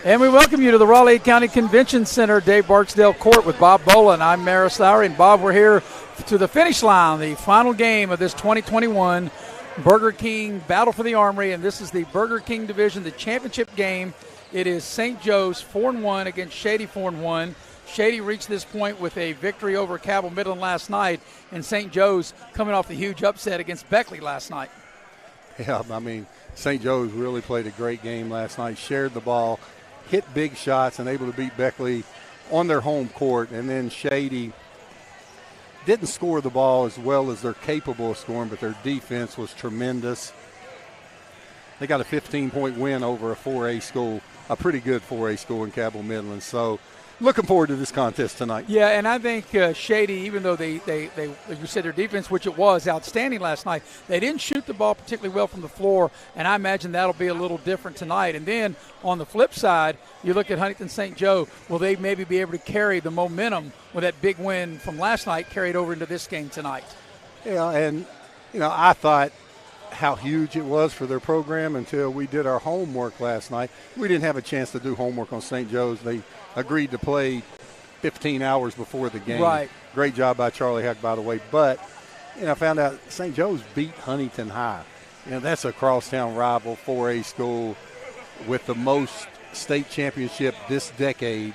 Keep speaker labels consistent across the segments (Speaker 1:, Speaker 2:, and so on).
Speaker 1: And we welcome you to the Raleigh County Convention Center, Dave Barksdale Court with Bob Boland. I'm Maris Lowry, and Bob, we're here to the finish line, the final game of this 2021 Burger King Battle for the Armory, and this is the Burger King division, the championship game. It is St. Joe's 4-1 against Shady 4-1. Shady reached this point with a victory over Cabell Midland last night, and St. Joe's coming off the huge upset against Beckley last night.
Speaker 2: Yeah, I mean, St. Joe's really played a great game last night, shared the ball, hit big shots, and able to beat Beckley on their home court. And then Shady didn't score the ball as well as they're capable of scoring, but their defense was tremendous. They got a 15-point win over a 4A school, a pretty good 4A school in Cabell Midland. So looking forward to this contest tonight.
Speaker 1: Yeah, and I think Shady, even though they you said their defense, which it was outstanding last night, they didn't shoot the ball particularly well from the floor, and I imagine that'll be a little different tonight. And then on the flip side, you look at Huntington St. Joe, will they maybe be able to carry the momentum with that big win from last night carried over into this game tonight?
Speaker 2: Yeah, and, I thought how huge it was for their program until we did our homework last night. We didn't have a chance to do homework on St. Joe's. They agreed to play 15 hours before the game.
Speaker 1: Right.
Speaker 2: Great job by Charlie Heck, by the way. But, I found out St. Joe's beat Huntington High. That's a crosstown rival 4A school with the most state championship this decade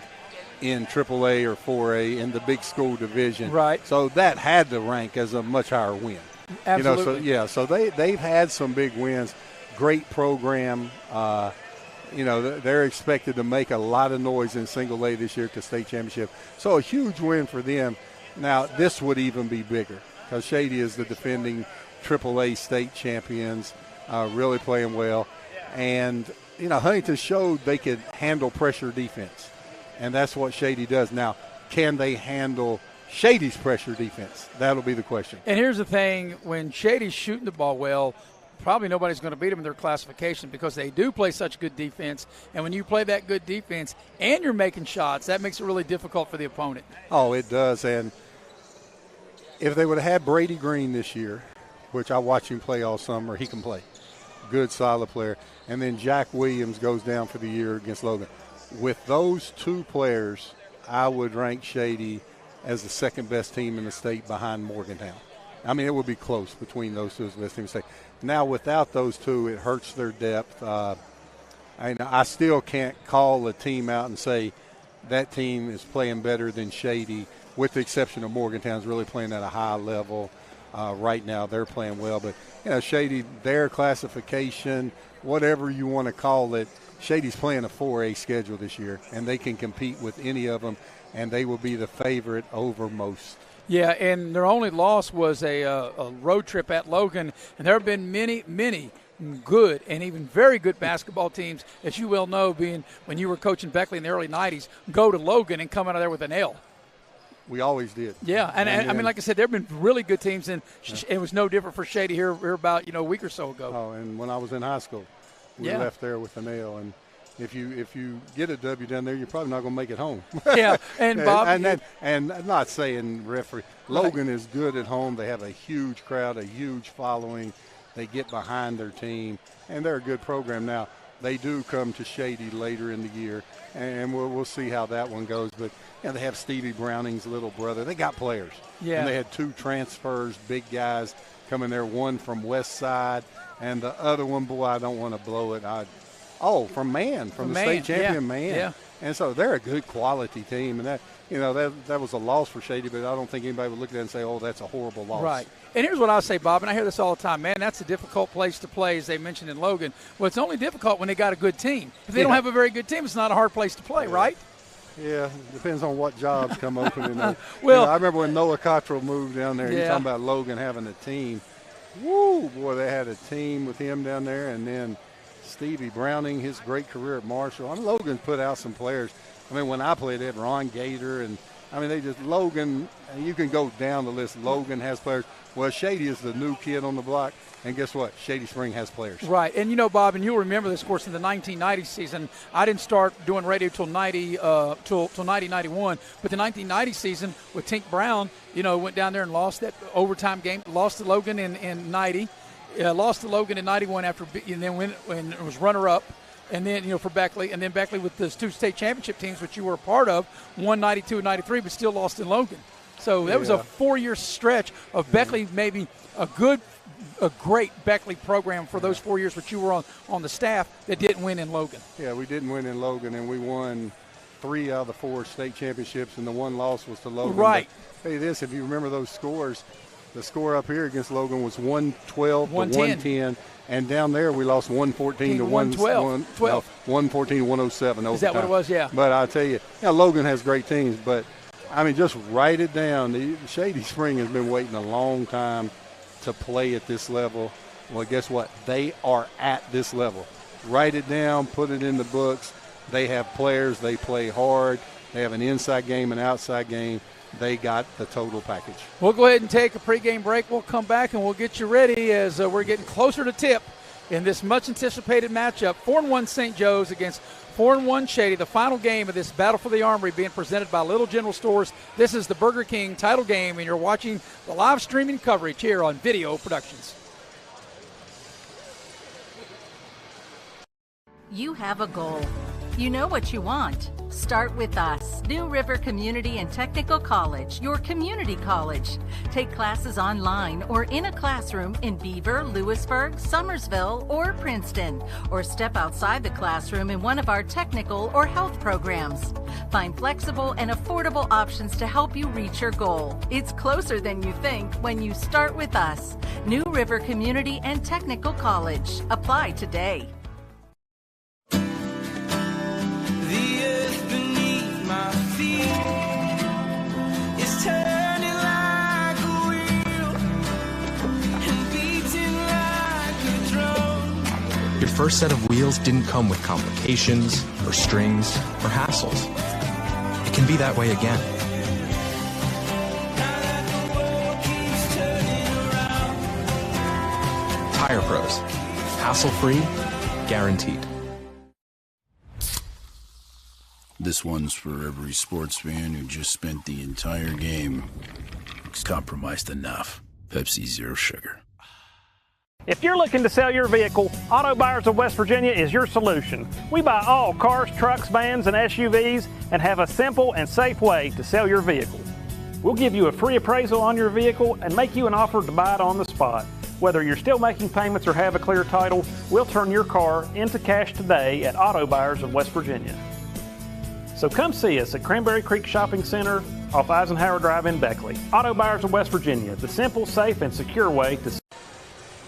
Speaker 2: in AAA or 4A in the big school division.
Speaker 1: Right.
Speaker 2: So that had to rank as a much higher win.
Speaker 1: Absolutely.
Speaker 2: So they've had some big wins. Great program. They're expected to make a lot of noise in single A this year to state championship. So a huge win for them. Now, this would even be bigger because Shady is the defending AAA state champions, really playing well. And, Huntington showed they could handle pressure defense, and that's what Shady does. Now, can they handle Shady's pressure defense? That'll be the question.
Speaker 1: And here's the thing, when Shady's shooting the ball well, probably nobody's going to beat them in their classification because they do play such good defense. And when you play that good defense and you're making shots, that makes it really difficult for the opponent.
Speaker 2: Oh, it does. And if they would have had Brady Green this year, which I watched him play all summer, he can play. Good, solid player. And then Jack Williams goes down for the year against Logan. With those two players, I would rank Shady as the second best team in the state behind Morgantown. I mean, it would be close between those two as the best team in the state. Now, without those two, it hurts their depth. I still can't call a team out and say that team is playing better than Shady, with the exception of Morgantown's really playing at a high level. Right now, they're playing well. But, Shady, their classification, whatever you want to call it, Shady's playing a 4A schedule this year, and they can compete with any of them, and they will be the favorite over most.
Speaker 1: Yeah, and their only loss was a road trip at Logan, and there have been many, many good and even very good basketball teams, as you well know, being when you were coaching Beckley in the early 90s, go to Logan and come out of there with an L.
Speaker 2: We always did.
Speaker 1: Yeah, and I mean, like I said, there have been really good teams, and it was no different for Shady here about a week or so ago.
Speaker 2: Oh, and when I was in high school, we left there with an L, and if you get a W down there, you're probably not going to make it home.
Speaker 1: Yeah, and Bob,
Speaker 2: and I'm not saying referee. Logan is good at home. They have a huge crowd, a huge following. They get behind their team, and they're a good program. Now, they do come to Shady later in the year, and we'll see how that one goes. But they have Stevie Browning's little brother. They got players.
Speaker 1: Yeah.
Speaker 2: And they had two transfers, big guys coming there, one from West Side, and the other one, boy, I don't want to blow it. From the state champion, Man.
Speaker 1: Yeah.
Speaker 2: And so they're a good quality team, and that was a loss for Shady, but I don't think anybody would look at it and say, oh, that's a horrible loss.
Speaker 1: Right. And here's what I'll say, Bob, and I hear this all the time. Man, that's a difficult place to play, as they mentioned in Logan. Well, it's only difficult when they got a good team. If they don't have a very good team, it's not a hard place to play, right?
Speaker 2: Yeah, depends on what jobs come open.
Speaker 1: Well,
Speaker 2: I remember when Noah Cottrell moved down there, you're talking about Logan having a team. Woo, boy, they had a team with him down there, and then Stevie Browning, his great career at Marshall. Logan put out some players. When I played, they had Ron Gator, and Logan, you can go down the list. Logan has players. Well, Shady is the new kid on the block, and guess what? Shady Spring has players.
Speaker 1: Right, and Bob, and you'll remember this, of course, in the 1990 season. I didn't start doing radio till 90, till 90-91, but the 1990 season with Tink Brown, went down there and lost that overtime game, lost to Logan in 90. Lost to Logan in 91 and then when it was runner-up. And then, for Beckley, and then Beckley with those 2 state championship teams, which you were a part of, won 92 and 93, but still lost in Logan. So that was a 4-year stretch of Beckley, maybe a great Beckley program for those 4 years, which you were on the staff, that didn't win in Logan.
Speaker 2: Yeah, we didn't win in Logan, and we won 3 out of the 4 state championships, and the one loss was to Logan.
Speaker 1: Right.
Speaker 2: But hey, if you remember those scores, the score up here against Logan was 112 to 110. And down there, we lost 114 to 112. 114 to 107 overtime.
Speaker 1: Is that what it was? Yeah.
Speaker 2: But I'll tell you, Logan has great teams. But, just write it down. The Shady Spring has been waiting a long time to play at this level. Well, guess what? They are at this level. Write it down. Put it in the books. They have players. They play hard. They have an inside game, an outside game. They got the total package. We'll
Speaker 1: go ahead and take a pregame break. We'll come back and we'll get you ready as we're getting closer to tip in this much-anticipated matchup. 4-1 St. Joe's against 4-1 Shady, the final game of this Battle for the Armory being presented by Little General Stores. This is the Burger King title game, and you're watching the live streaming coverage here on Video Productions.
Speaker 3: You have a goal. You know what you want. Start with us, New River Community and Technical College, your community college. Take classes online or in a classroom in Beaver, Lewisburg, Summersville, or Princeton, or step outside the classroom in one of our technical or health programs. Find flexible and affordable options to help you reach your goal. It's closer than you think when you start with us, New River Community and Technical College. Apply today.
Speaker 4: Your first set of wheels didn't come with complications, or strings, or hassles. It can be that way again. Tire Pros. Hassle-free, guaranteed.
Speaker 5: This one's for every sports fan who just spent the entire game compromised enough. Pepsi Zero Sugar.
Speaker 6: If you're looking to sell your vehicle, Auto Buyers of West Virginia is your solution. We buy all cars, trucks, vans, and SUVs and have a simple and safe way to sell your vehicle. We'll give you a free appraisal on your vehicle and make you an offer to buy it on the spot. Whether you're still making payments or have a clear title, we'll turn your car into cash today at Auto Buyers of West Virginia. So come see us at Cranberry Creek Shopping Center off Eisenhower Drive in Beckley. Auto Buyers of West Virginia, the simple, safe, and secure way to...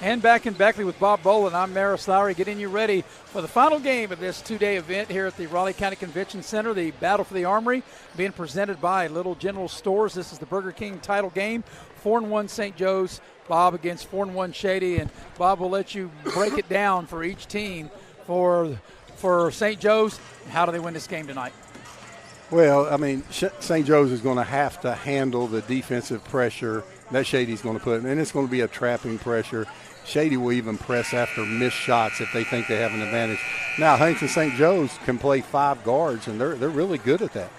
Speaker 1: And back in Beckley with Bob Boland, I'm Maris Lowry, getting you ready for the final game of this 2-day event here at the Raleigh County Convention Center, the Battle for the Armory, being presented by Little General Stores. This is the Burger King title game, 4-1 St. Joe's, Bob against 4-1 Shady, and Bob will let you break it down for each team. For St. Joe's, how do they win this game tonight?
Speaker 2: Well, St. Joe's is going to have to handle the defensive pressure that Shady's going to put, and it's going to be a trapping pressure. Shady will even press after missed shots if they think they have an advantage. Now, Huntington St. Joe's can play 5 guards, and they're really good at that.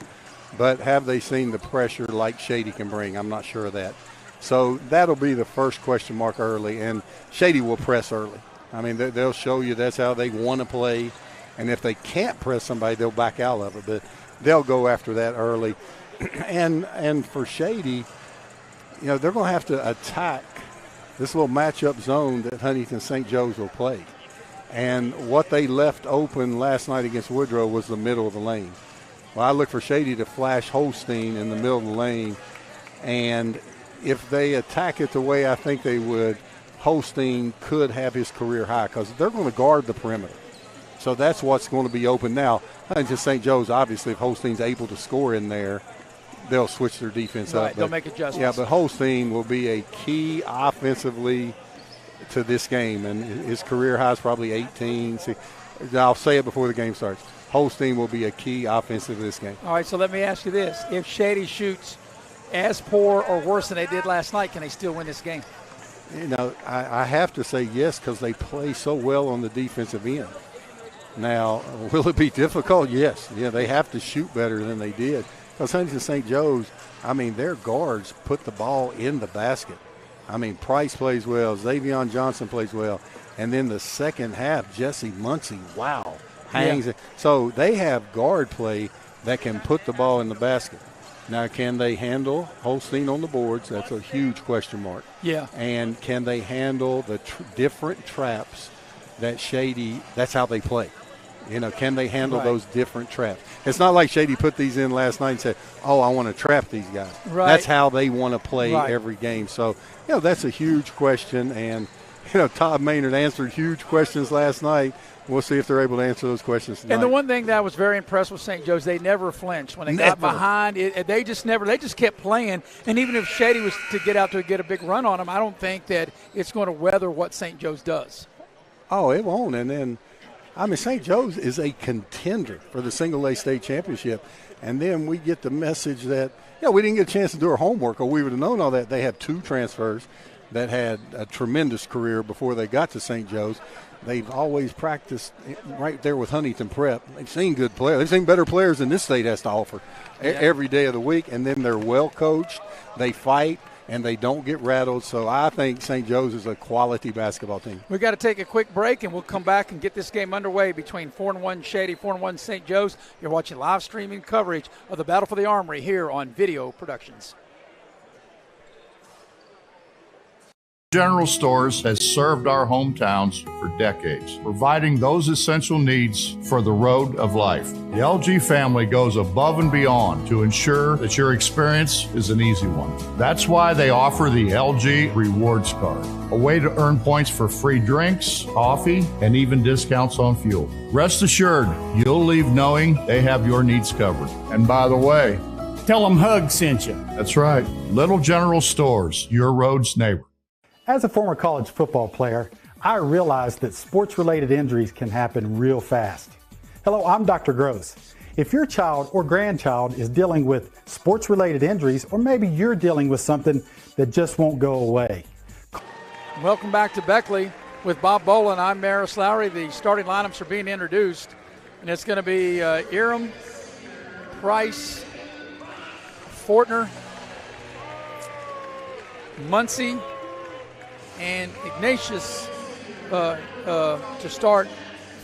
Speaker 2: But have they seen the pressure like Shady can bring? I'm not sure of that. So that'll be the first question mark early, and Shady will press early. They'll show you that's how they want to play, and if they can't press somebody, they'll back out of it. But they'll go after that early. And for Shady, they're going to have to attack this little matchup zone that Huntington St. Joe's will play. And what they left open last night against Woodrow was the middle of the lane. Well, I look for Shady to flash Holstein in the middle of the lane, and if they attack it the way I think they would, Holstein could have his career high because they're going to guard the perimeter. So that's what's going to be open. Now, Huntington St. Joe's, obviously, if Holstein's able to score in there, they'll switch their defense up.
Speaker 1: They'll make adjustments.
Speaker 2: Yeah, but Holstein will be a key offensively to this game, and his career high is probably 18. See, I'll say it before the game starts. Holstein will be a key offensive to this game.
Speaker 1: All right, so let me ask you this. If Shady shoots as poor or worse than they did last night, can they still win this game?
Speaker 2: I have to say yes because they play so well on the defensive end. Now, will it be difficult? Yes. Yeah, they have to shoot better than they did. Because Huntington St. Joe's, their guards put the ball in the basket. Price plays well. Xavion Johnson plays well. And then the second half, Jesse Muncie, wow. hangs.
Speaker 1: Yeah.
Speaker 2: So they have guard play that can put the ball in the basket. Now, can they handle Holstein on the boards? That's a huge question mark.
Speaker 1: Yeah.
Speaker 2: And can they handle the different traps that Shady, that's how they play. Can they handle those different traps? It's not like Shady put these in last night and said, I want to trap these guys.
Speaker 1: Right.
Speaker 2: That's how they want to play every game. So, that's a huge question. And, Todd Maynard answered huge questions last night. We'll see if they're able to answer those questions tonight.
Speaker 1: And the one thing that I was very impressed with St. Joe's, they never flinched. When they got behind, they just kept playing. And even if Shady was to get out to get a big run on them, I don't think that it's going to weather what St. Joe's does.
Speaker 2: Oh, it won't. And then, St. Joe's is a contender for the single-A state championship. And then we get the message that, we didn't get a chance to do our homework, or we would have known all that. They have 2 transfers that had a tremendous career before they got to St. Joe's. They've always practiced right there with Huntington Prep. They've seen good players. They've seen better players than this state has to offer every day of the week. And then they're well coached. They fight, and they don't get rattled. So I think St. Joe's is a quality basketball team.
Speaker 1: We've got to take a quick break, and we'll come back and get this game underway between 4-1 Shady, 4-1 St. Joe's. You're watching live streaming coverage of the Battle for the Armory here on Video Productions.
Speaker 7: General Stores has served our hometowns for decades, providing those essential needs for the road of life. The LG family goes above and beyond to ensure that your experience is an easy one. That's why they offer the LG Rewards Card, a way to earn points for free drinks, coffee, and even discounts on fuel. Rest assured, you'll leave knowing they have your needs covered. And by the way,
Speaker 8: tell them Hug sent you.
Speaker 7: That's right. Little General Stores, your road's neighbor.
Speaker 8: As a former college football player, I realized that sports-related injuries can happen real fast. Hello, I'm Dr. Gross. If your child or grandchild is dealing with sports-related injuries, or maybe you're dealing with something that just won't go away.
Speaker 1: Welcome back to Beckley with Bob Boland. I'm Maris Lowry. The starting lineups are being introduced, and it's going to be Eram, Price, Fortner, Muncie, and Ignatius to start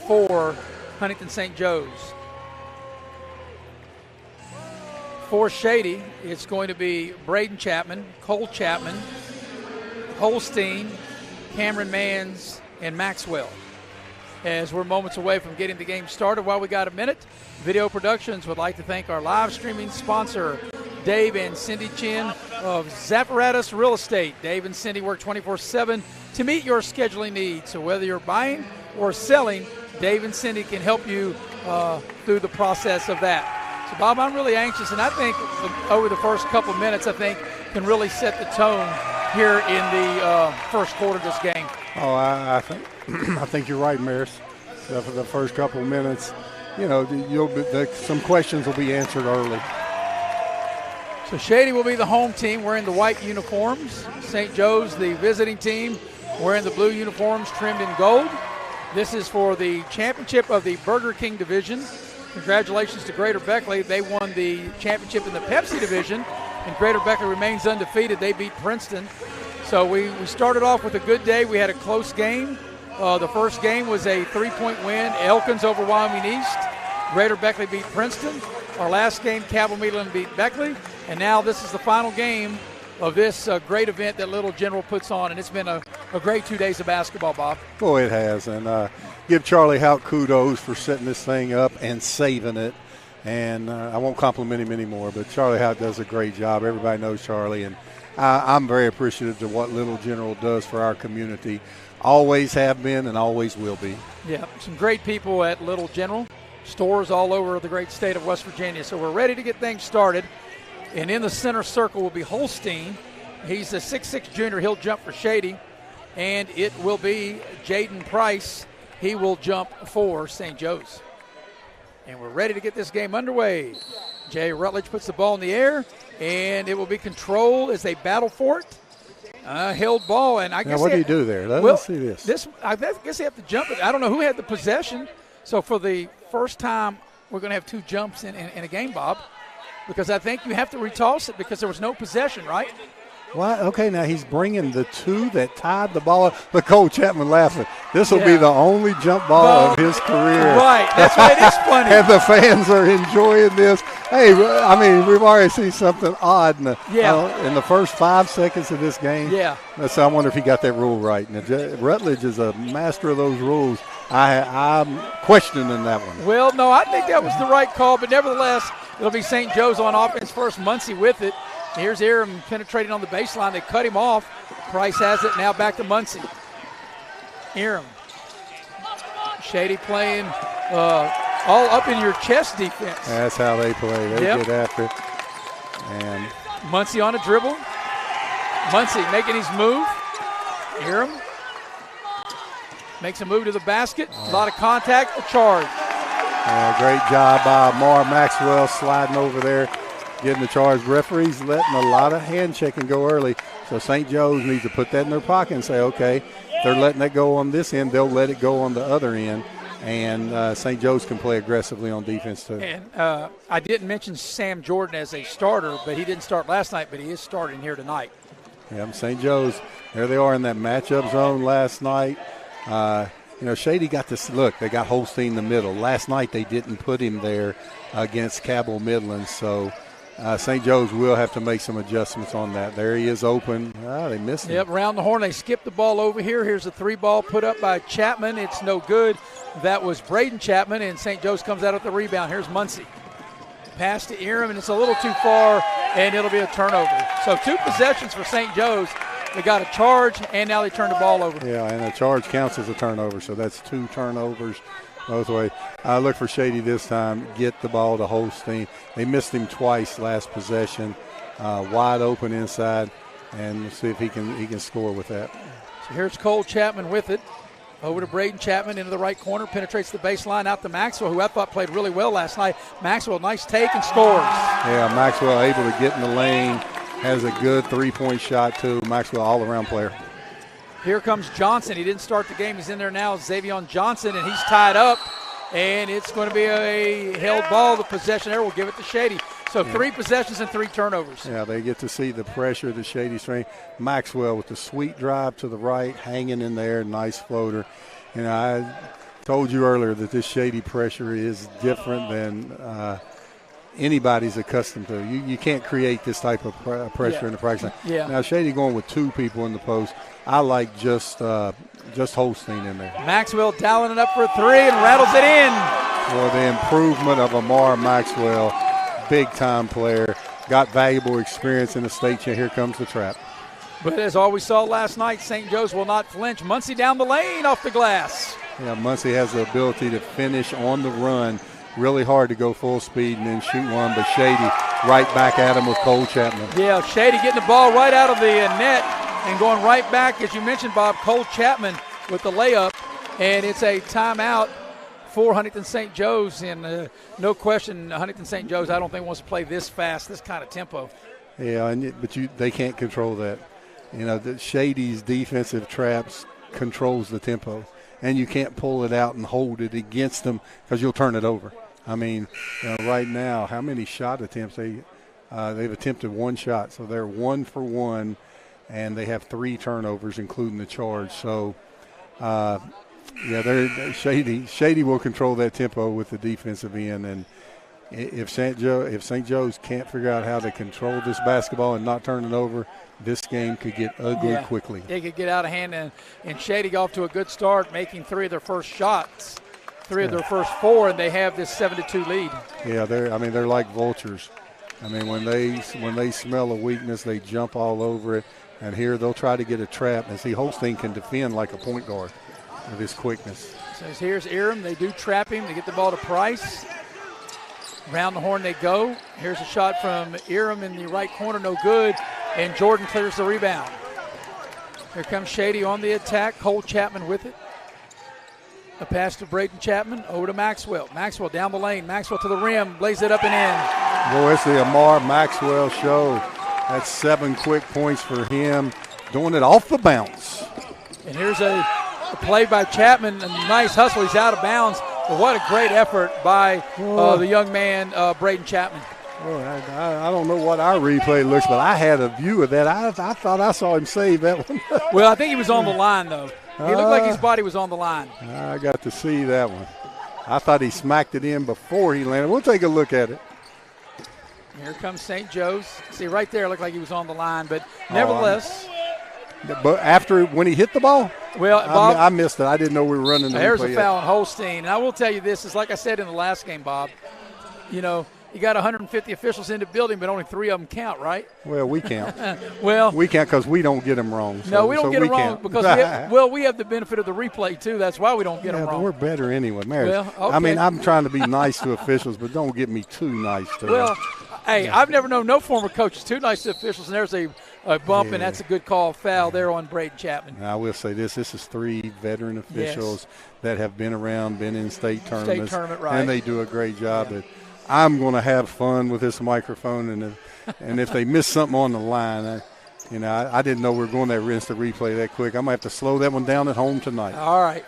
Speaker 1: for Huntington St. Joe's. For Shady, it's going to be Braden Chapman, Cole Chapman, Holstein, Cameron Manns, and Maxwell. As we're moments away from getting the game started, while we got a minute, Video Productions would like to thank our live streaming sponsor, Dave and Cindy Chin of Zapparatus Real Estate. Dave and Cindy work 24/7 to meet your scheduling needs. So whether you're buying or selling, Dave and Cindy can help you through the process of that. So, Bob, I'm really anxious, and I think over the first couple of minutes, I think can really set the tone here in the first quarter of this game.
Speaker 2: Oh, I think you're right, Maris. For the first couple of minutes, some questions will be answered early.
Speaker 1: So Shady will be the home team wearing the white uniforms. St. Joe's, the visiting team, wearing the blue uniforms trimmed in gold. This is for the championship of the Burger King division. Congratulations to Greater Beckley. They won the championship in the Pepsi division, and Greater Beckley remains undefeated. They beat Princeton. So we started off with a good day. We had a close game. The first game was a 3-point win. Elkins over Wyoming East. Greater Beckley beat Princeton. Our last game, Cabell Midland beat Beckley. And now this is the final game of this great event that Little General puts on. And it's been a great 2 days of basketball, Bob.
Speaker 2: Oh, it has. And give Charlie Houck kudos for setting this thing up and saving it. And I won't compliment him anymore, but Charlie Houck does a great job. Everybody knows Charlie. And I'm very appreciative of what Little General does for our community. Always have been and always will be.
Speaker 1: Yeah, some great people at Little General. Stores all over the great state of West Virginia. So we're ready to get things started. And in the center circle will be Holstein. He's a 6'6 junior. He'll jump for Shady. And it will be Jaden Price. He will jump for St. Joe's. And we're ready to get this game underway. Jay Rutledge puts the ball in the air, and it will be controlled as they battle for it. Held ball, and I guess.
Speaker 2: Now, what do you do there? Let's see this.
Speaker 1: I guess they have to jump it. I don't know who had the possession. So for the first time, we're going to have 2 jumps in a game, Bob, because I think you have to retoss it because there was no possession, right?
Speaker 2: What? Okay, now he's bringing the two that tied the ball up. But Cole Chapman laughing. This will be the only jump ball of his career.
Speaker 1: Right. That's why it is funny.
Speaker 2: And the fans are enjoying this. Hey, I mean, we've already seen something odd in the first 5 seconds of this game.
Speaker 1: Yeah.
Speaker 2: So I wonder if he got that rule right. And Rutledge is a master of those rules. I'm questioning that one.
Speaker 1: Well, no, I think that was the right call, but nevertheless, it'll be St. Joe's on offense first. Muncie with it. Here's Aram penetrating on the baseline. They cut him off. Price has it. Now back to Muncie. Aram. Shady playing all up in your chest defense.
Speaker 2: That's how they play. They get after it. And
Speaker 1: Muncie on a dribble. Muncie making his move. Aram makes a move to the basket. A lot of contact. A charge.
Speaker 2: Great job by Mar Maxwell sliding over there, getting the charge. Referees letting a lot of hand checking go early. So St. Joe's needs to put that in their pocket and say, okay, they're letting that go on this end, they'll let it go on the other end. And St. Joe's can play aggressively on defense too.
Speaker 1: And I didn't mention Sam Jordan as a starter, but he didn't start last night, but he is starting here tonight.
Speaker 2: Yeah, St. Joe's, there they are in that matchup zone last night. Shady got this look. They got Holstein in the middle. Last night they didn't put him there against Cabell Midland, so St. Joe's will have to make some adjustments on that. There he is open. They missed him.
Speaker 1: Yep, around the horn. They skipped the ball over here. Here's a 3-ball put up by Chapman. It's no good. That was Braden Chapman, and St. Joe's comes out with the rebound. Here's Muncie. Pass to Aram, and it's a little too far, and it'll be a turnover. So 2 possessions for St. Joe's. They got a charge, and now they turn the ball over.
Speaker 2: Yeah, and a charge counts as a turnover, so that's 2 turnovers both ways. Look for Shady this time, get the ball to Holstein. They missed him twice last possession, wide open inside, and we'll see if he can score with that.
Speaker 1: So here's Cole Chapman with it. Over to Braden Chapman into the right corner, penetrates the baseline out to Maxwell, who I thought played really well last night. Maxwell, nice take and scores.
Speaker 2: Yeah, Maxwell able to get in the lane. Has a good 3-point shot, too. Maxwell, all-around player.
Speaker 1: Here comes Johnson. He didn't start the game. He's in there now. Xavion Johnson, and he's tied up. And it's going to be a held ball. The possession there will give it to Shady. So 3 possessions and 3 turnovers.
Speaker 2: Yeah, they get to see the pressure of the Shady strength. Maxwell with the sweet drive to the right, hanging in there, nice floater. I told you earlier that this Shady pressure is different than anybody's accustomed to. You can't create this type of pressure in the practice.
Speaker 1: Yeah.
Speaker 2: Now Shady going with 2 people in the post. I like just Holstein in there.
Speaker 1: Maxwell dialing it up for a 3 and rattles it in.
Speaker 2: For the improvement of Amar Maxwell, big-time player, got valuable experience in the state. Here comes the trap.
Speaker 1: But as all we saw last night, St. Joe's will not flinch. Muncie down the lane off the glass.
Speaker 2: Yeah, Muncie has the ability to finish on the run. Really hard to go full speed and then shoot one, but Shady right back at him with Cole Chapman.
Speaker 1: Yeah, Shady getting the ball right out of the net and going right back, as you mentioned, Bob, Cole Chapman with the layup, and it's a timeout for Huntington St. Joe's, and no question, Huntington St. Joe's I don't think wants to play this fast, this kind of tempo.
Speaker 2: Yeah, but they can't control that. The Shady's defensive traps controls the tempo, and you can't pull it out and hold it against them because you'll turn it over. I mean, right now, how many shot attempts they've attempted 1 shot, so they're 1 for 1, and they have 3 turnovers, including the charge. So, Shady will control that tempo with the defensive end, and if St. Joe's can't figure out how to control this basketball and not turn it over, this game could get ugly quickly.
Speaker 1: They could get out of hand, and Shady off to a good start, making 3 of their first shots. 3 of their first 4, and they have this 7-2 lead.
Speaker 2: Yeah, they're like vultures. I mean, when they smell a weakness, they jump all over it. And here they'll try to get a trap. And see, Holstein can defend like a point guard with his quickness.
Speaker 1: So here's Aram. They do trap him. They get the ball to Price. Round the horn they go. Here's a shot from Aram in the right corner, no good. And Jordan clears the rebound. Here comes Shady on the attack. Cole Chapman with it. A pass to Braden Chapman, over to Maxwell. Maxwell down the lane. Maxwell to the rim, lays it up and in.
Speaker 2: Boy, it's the Amar Maxwell show. That's 7 quick points for him, doing it off the bounce.
Speaker 1: And here's a play by Chapman, a nice hustle. He's out of bounds. But what a great effort by the young man, Braden Chapman.
Speaker 2: Well, I don't know what our replay looks, but I had a view of that. I thought I saw him save that one.
Speaker 1: Well, I think he was on the line, though. He looked like his body was on the line.
Speaker 2: I got to see that one. I thought he smacked it in before he landed. We'll take a look at it.
Speaker 1: Here comes St. Joe's. See, right there, looked like he was on the line, but nevertheless.
Speaker 2: But when he hit the ball,
Speaker 1: well, Bob,
Speaker 2: I missed it. I didn't know we were running the
Speaker 1: there's
Speaker 2: replay
Speaker 1: a foul on Holstein. And I will tell you this, is like I said in the last game, Bob, you got 150 officials in the building, but only 3 of them count, right?
Speaker 2: Well, we count.
Speaker 1: Well,
Speaker 2: we count because we don't get them wrong.
Speaker 1: No, we don't get them wrong because we have the benefit of the replay too. That's why we don't get them wrong.
Speaker 2: But we're better anyway, Mary.
Speaker 1: Well, okay.
Speaker 2: I mean, I'm trying to be nice to officials, but don't get me too nice to them.
Speaker 1: Well, hey, I've never known no former coaches too nice to officials, and there's a bump, and that's a good call, foul there on Braden Chapman.
Speaker 2: I will say this is 3 veteran officials that have been around, been in state tournaments,
Speaker 1: right.
Speaker 2: And they do a great job. But I'm going to have fun with this microphone, and if they miss something on the line, I didn't know we were going to rinse the replay that quick. I'm going to have to slow that one down at home tonight.
Speaker 1: All right.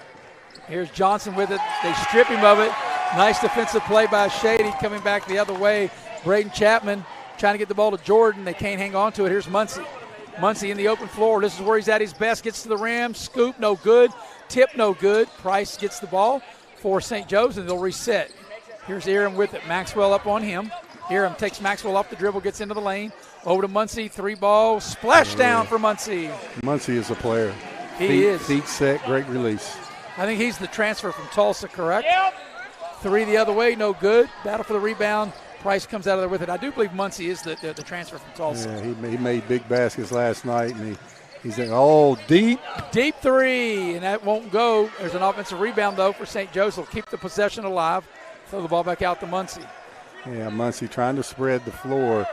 Speaker 1: Here's Johnson with it. They strip him of it. Nice defensive play by Shady coming back the other way. Braden Chapman trying to get the ball to Jordan. They can't hang on to it. Here's Muncie. Muncie in the open floor. This is where he's at his best. Gets to the rim. Scoop, no good. Tip, no good. Price gets the ball for St. Joe's, and they'll reset. Here's Aram with it. Maxwell up on him. Aram takes Maxwell off the dribble, gets into the lane. Over to Muncie. 3-ball. Splash down for Muncie.
Speaker 2: Muncie is a player.
Speaker 1: He is.
Speaker 2: Feet set, great release.
Speaker 1: I think he's the transfer from Tulsa, correct? Yep. 3 the other way, no good. Battle for the rebound. Price comes out of there with it. I do believe Muncie is the transfer from Tulsa.
Speaker 2: Yeah, he made big baskets last night, and he's saying, deep.
Speaker 1: Deep 3, and that won't go. There's an offensive rebound, though, for St. Joe's. They'll keep the possession alive. Throw the ball back out to Muncie.
Speaker 2: Yeah, Muncie trying to spread the floor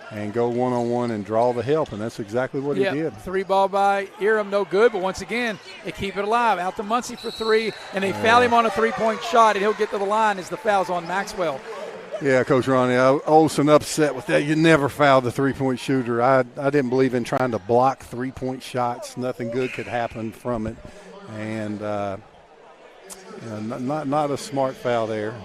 Speaker 2: and go one-on-one and draw the help, and that's exactly what he did.
Speaker 1: 3-ball by Aram, no good, but once again, they keep it alive. Out to Muncie for 3, and they foul him on a 3-point shot, and he'll get to the line as the foul's on Maxwell.
Speaker 2: Yeah, Coach Ronnie, Olsen upset with that. You never foul the 3-point shooter. I didn't believe in trying to block 3-point shots. Nothing good could happen from it. And not a smart foul there.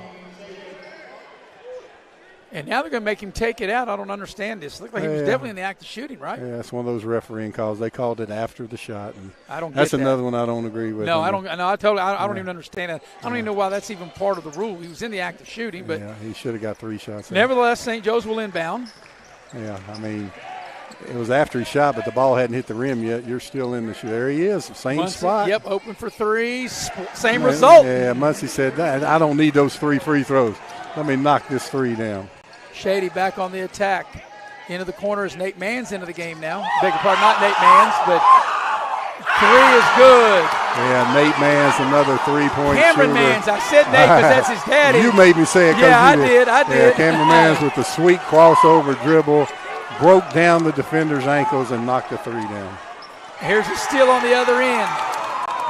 Speaker 1: And now they're going to make him take it out. I don't understand this. Looked like he was definitely in the act of shooting, right?
Speaker 2: Yeah, it's one of those refereeing calls. They called it after the shot. And
Speaker 1: I don't get
Speaker 2: that's
Speaker 1: that.
Speaker 2: Another one I don't agree with.
Speaker 1: No, I don't. No, I don't even understand that. I don't even know why that's even part of the rule. He was in the act of shooting, but
Speaker 2: he should have got 3 shots.
Speaker 1: Nevertheless, St. Joe's will inbound.
Speaker 2: Yeah, I mean, it was after he shot, but the ball hadn't hit the rim yet. You're still in the shoot. There he is, same
Speaker 1: Muncie,
Speaker 2: spot.
Speaker 1: Yep, open for 3, same result.
Speaker 2: Yeah, Muncie said that. I don't need those 3 free throws. Let me knock this 3 down.
Speaker 1: Shady back on the attack. Into the corner is Nate Manns into the game now. Beg your pardon, not Nate Manns, but 3 is good.
Speaker 2: Yeah, Nate Manns, another 3-point
Speaker 1: Cameron
Speaker 2: shooter.
Speaker 1: Manns. I said Nate because that's his daddy.
Speaker 2: You made me say it.
Speaker 1: Yeah, I did.
Speaker 2: Yeah, Cameron Manns with the sweet crossover dribble, broke down the defender's ankles and knocked the 3 down.
Speaker 1: Here's a steal on the other end.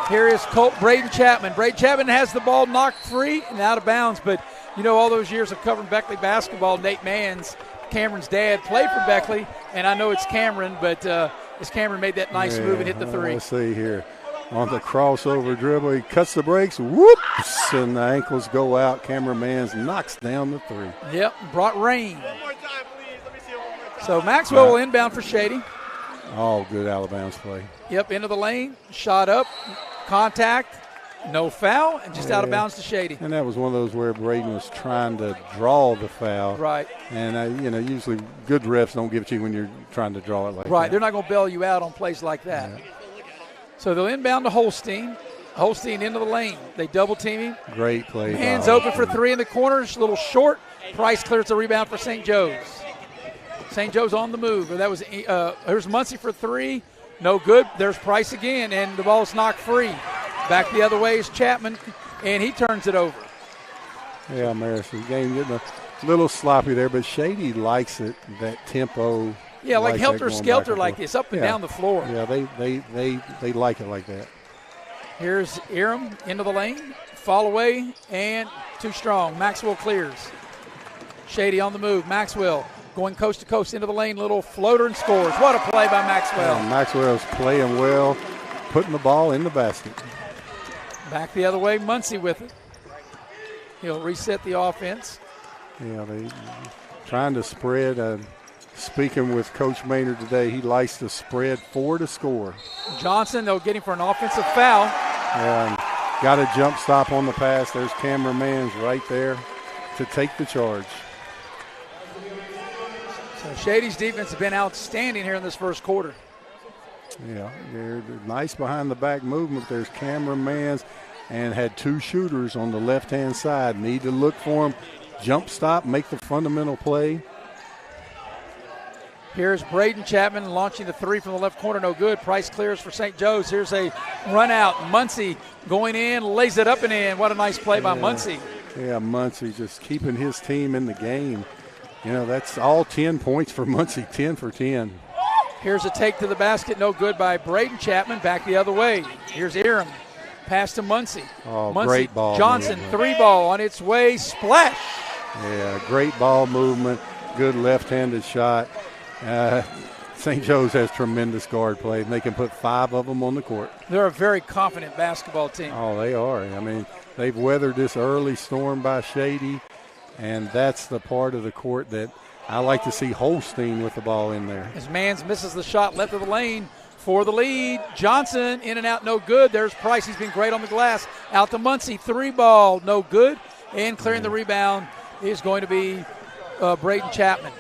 Speaker 1: Here is Braden Chapman. Braden Chapman has the ball knocked free and out of bounds, but all those years of covering Beckley basketball, Nate Manns, Cameron's dad, played for Beckley, and I know it's Cameron, but as Cameron made that nice move and hit the 3.
Speaker 2: Let's see here. On the crossover dribble, he cuts the brakes, whoops, and the ankles go out. Cameron Manns knocks down the 3.
Speaker 1: Yep, brought rain. One more time, please. Let me see it one more time. So Maxwell will inbound for Shady.
Speaker 2: All good out-of-bounds play.
Speaker 1: Yep, into the lane, shot up, contact. No foul, and just out of bounds to Shady.
Speaker 2: And that was one of those where Braden was trying to draw the foul.
Speaker 1: Right.
Speaker 2: And, usually good refs don't give it to you when you're trying to draw it like that.
Speaker 1: Right, they're not going to bail you out on plays like that. Yeah. So they'll inbound to Holstein. Holstein into the lane. They double team him.
Speaker 2: Great play.
Speaker 1: Hands open for 3 in the corners, a little short. Price clears the rebound for St. Joe's. St. Joe's on the move. That was here's Muncie for 3. No good. There's Price again, and the ball's knocked free. Back the other way is Chapman, and he turns it over.
Speaker 2: Yeah, Marison's game getting a little sloppy there, but Shady likes it, that tempo.
Speaker 1: Yeah, like helter-skelter like this, up and down the floor.
Speaker 2: Yeah, they like it like that.
Speaker 1: Here's Aram into the lane, fall away, and too strong. Maxwell clears. Shady on the move. Maxwell going coast to coast into the lane, little floater and scores. What a play by Maxwell.
Speaker 2: Yeah, Maxwell's playing well, putting the ball in the basket.
Speaker 1: Back the other way, Muncie with it. He'll reset the offense.
Speaker 2: Yeah, they trying to spread. Speaking with Coach Maynard today, he likes to spread 4 to score.
Speaker 1: Johnson, they'll get him for an offensive foul.
Speaker 2: And got a jump stop on the pass. There's Cameron Mans right there to take the charge.
Speaker 1: So Shady's defense has been outstanding here in this first quarter.
Speaker 2: Yeah, they're nice behind the back movement. There's Cameron Mans and had 2 shooters on the left-hand side. Need to look for him. Jump stop, make the fundamental play.
Speaker 1: Here's Braden Chapman launching the 3 from the left corner, no good. Price clears for St. Joe's. Here's a run out. Muncie going in, lays it up and in. What a nice play by Muncie.
Speaker 2: Yeah, Muncie just keeping his team in the game. You know, that's all 10 points for Muncie, 10 for 10.
Speaker 1: Here's a take to the basket, no good by Braden Chapman. Back the other way. Here's Aram. Pass to Muncie.
Speaker 2: Oh,
Speaker 1: Muncie,
Speaker 2: great ball
Speaker 1: Johnson,
Speaker 2: movement.
Speaker 1: 3 ball on its way. Splash.
Speaker 2: Yeah, great ball movement. Good left-handed shot. St. Joe's has tremendous guard play, and they can put 5 of them on the court.
Speaker 1: They're a very confident basketball team.
Speaker 2: Oh, they are. I mean, they've weathered this early storm by Shady, and that's the part of the court that I like to see Holstein with the ball in there.
Speaker 1: As Mans misses the shot left of the lane for the lead. Johnson in and out, no good. There's Price. He's been great on the glass. Out to Muncie, 3 ball, no good. And clearing the rebound is going to be Braden Chapman.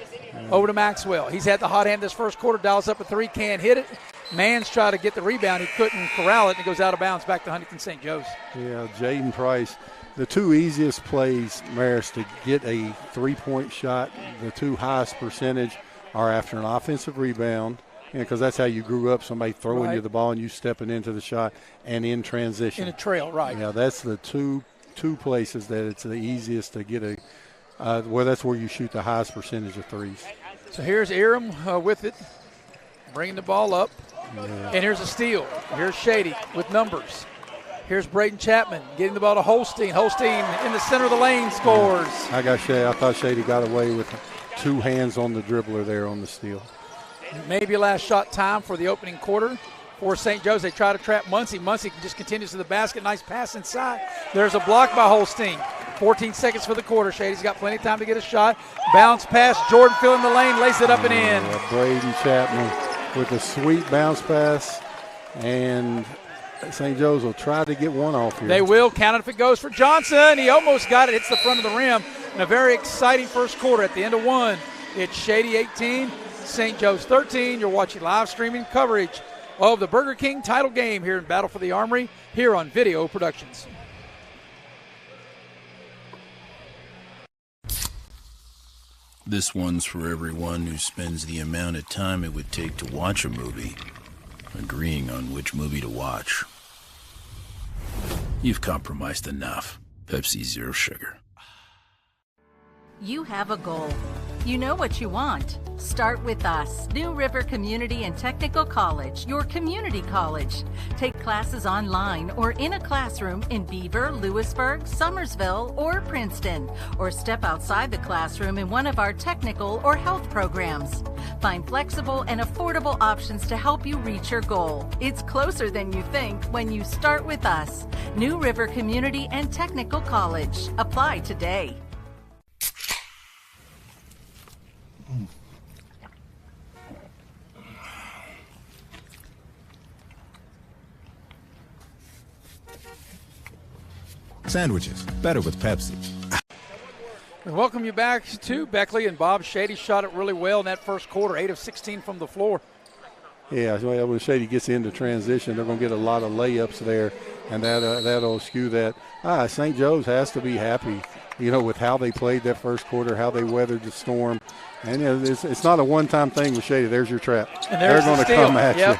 Speaker 1: Over to Maxwell. He's had the hot hand this first quarter. Dials up a 3, can't hit it. Mans tried to get the rebound. He couldn't corral it, and it goes out of bounds back to Huntington St. Joe's.
Speaker 2: Yeah, Jaden Price. The 2 easiest plays, Maris, to get a 3-point shot, the 2 highest percentage are after an offensive rebound, because that's how you grew up, somebody throwing you the ball and you stepping into the shot, and in transition.
Speaker 1: In a trail, right.
Speaker 2: Yeah, that's the two places that it's the easiest to get that's where you shoot the highest percentage of threes.
Speaker 1: So here's Aram with it, bringing the ball up. Yeah. And here's a steal. Here's Shady with numbers. Here's Braden Chapman getting the ball to Holstein. Holstein in the center of the lane scores.
Speaker 2: I thought Shady got away with 2 hands on the dribbler there on the steal.
Speaker 1: Maybe last shot time for the opening quarter for St. Joe's. They try to trap Muncie. Muncie just continues to the basket. Nice pass inside. There's a block by Holstein. 14 seconds for the quarter. Shady's got plenty of time to get a shot. Bounce pass. Jordan filling the lane. Lays it up and in.
Speaker 2: Braden Chapman with a sweet bounce pass. And St. Joe's will try to get one off here.
Speaker 1: They will. Count it if it goes for Johnson. He almost got it. Hits the front of the rim. And a very exciting first quarter. At the end of 1, it's Shady 18, St. Joe's 13. You're watching live streaming coverage of the Burger King title game here in Battle for the Armory here on Video Productions.
Speaker 5: This one's for everyone who spends the amount of time it would take to watch a movie, agreeing on which movie to watch. You've compromised enough. Pepsi Zero Sugar.
Speaker 3: You have a goal. You know what you want. Start with us. New River Community and Technical College, your community college. Take classes online or in a classroom in Beaver, Lewisburg, Summersville, or Princeton, or step outside the classroom in one of our technical or health programs. Find flexible and affordable options to help you reach your goal. It's closer than you think when you start with us. New River Community and Technical College. Apply today.
Speaker 9: Sandwiches, better with Pepsi.
Speaker 1: We welcome you back to Beckley and Bob. Shady shot it really well in that first quarter, 8 of 16 from the floor.
Speaker 2: Yeah, well, when Shady gets into transition, they're going to get a lot of layups there, and that'll skew that. St. Joe's has to be happy, with how they played that first quarter, how they weathered the storm. And it's not a one-time thing with Shady. There's your trap.
Speaker 1: And they're
Speaker 2: going to come at you.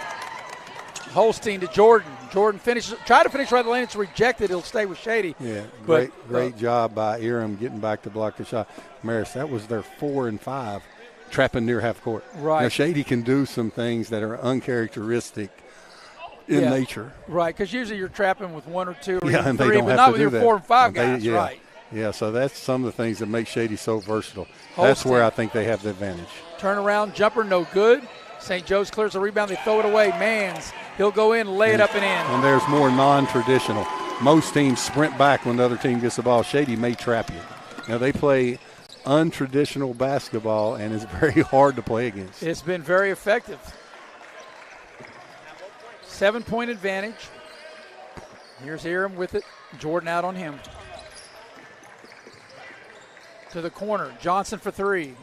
Speaker 1: Holstein to Jordan. Jordan try to finish right at the lane. It's rejected. It'll stay with Shady.
Speaker 2: Yeah, great job by Aram getting back to block the shot. Maris, that was their 4 and 5, trapping near half court.
Speaker 1: Right.
Speaker 2: Now, Shady can do some things that are uncharacteristic in nature.
Speaker 1: Right, because usually you're trapping with 1 or 2 or
Speaker 2: and
Speaker 1: 3,
Speaker 2: they don't
Speaker 1: but
Speaker 2: have
Speaker 1: not
Speaker 2: to
Speaker 1: with
Speaker 2: do
Speaker 1: your
Speaker 2: that.
Speaker 1: 4 and 5 guys. Right.
Speaker 2: Yeah, so that's some of the things that make Shady so versatile.
Speaker 1: Holstein.
Speaker 2: That's where I think they have the advantage.
Speaker 1: Turnaround jumper, no good. St. Joe's clears the rebound. They throw it away. Mans, he'll go in, lay it up and in.
Speaker 2: And there's more non-traditional. Most teams sprint back when the other team gets the ball. Shady may trap you. Now they play untraditional basketball, and it's very hard to play against.
Speaker 1: It's been very effective. 7-point advantage. Here's Aram with it. Jordan out on him. To the corner. Johnson for three.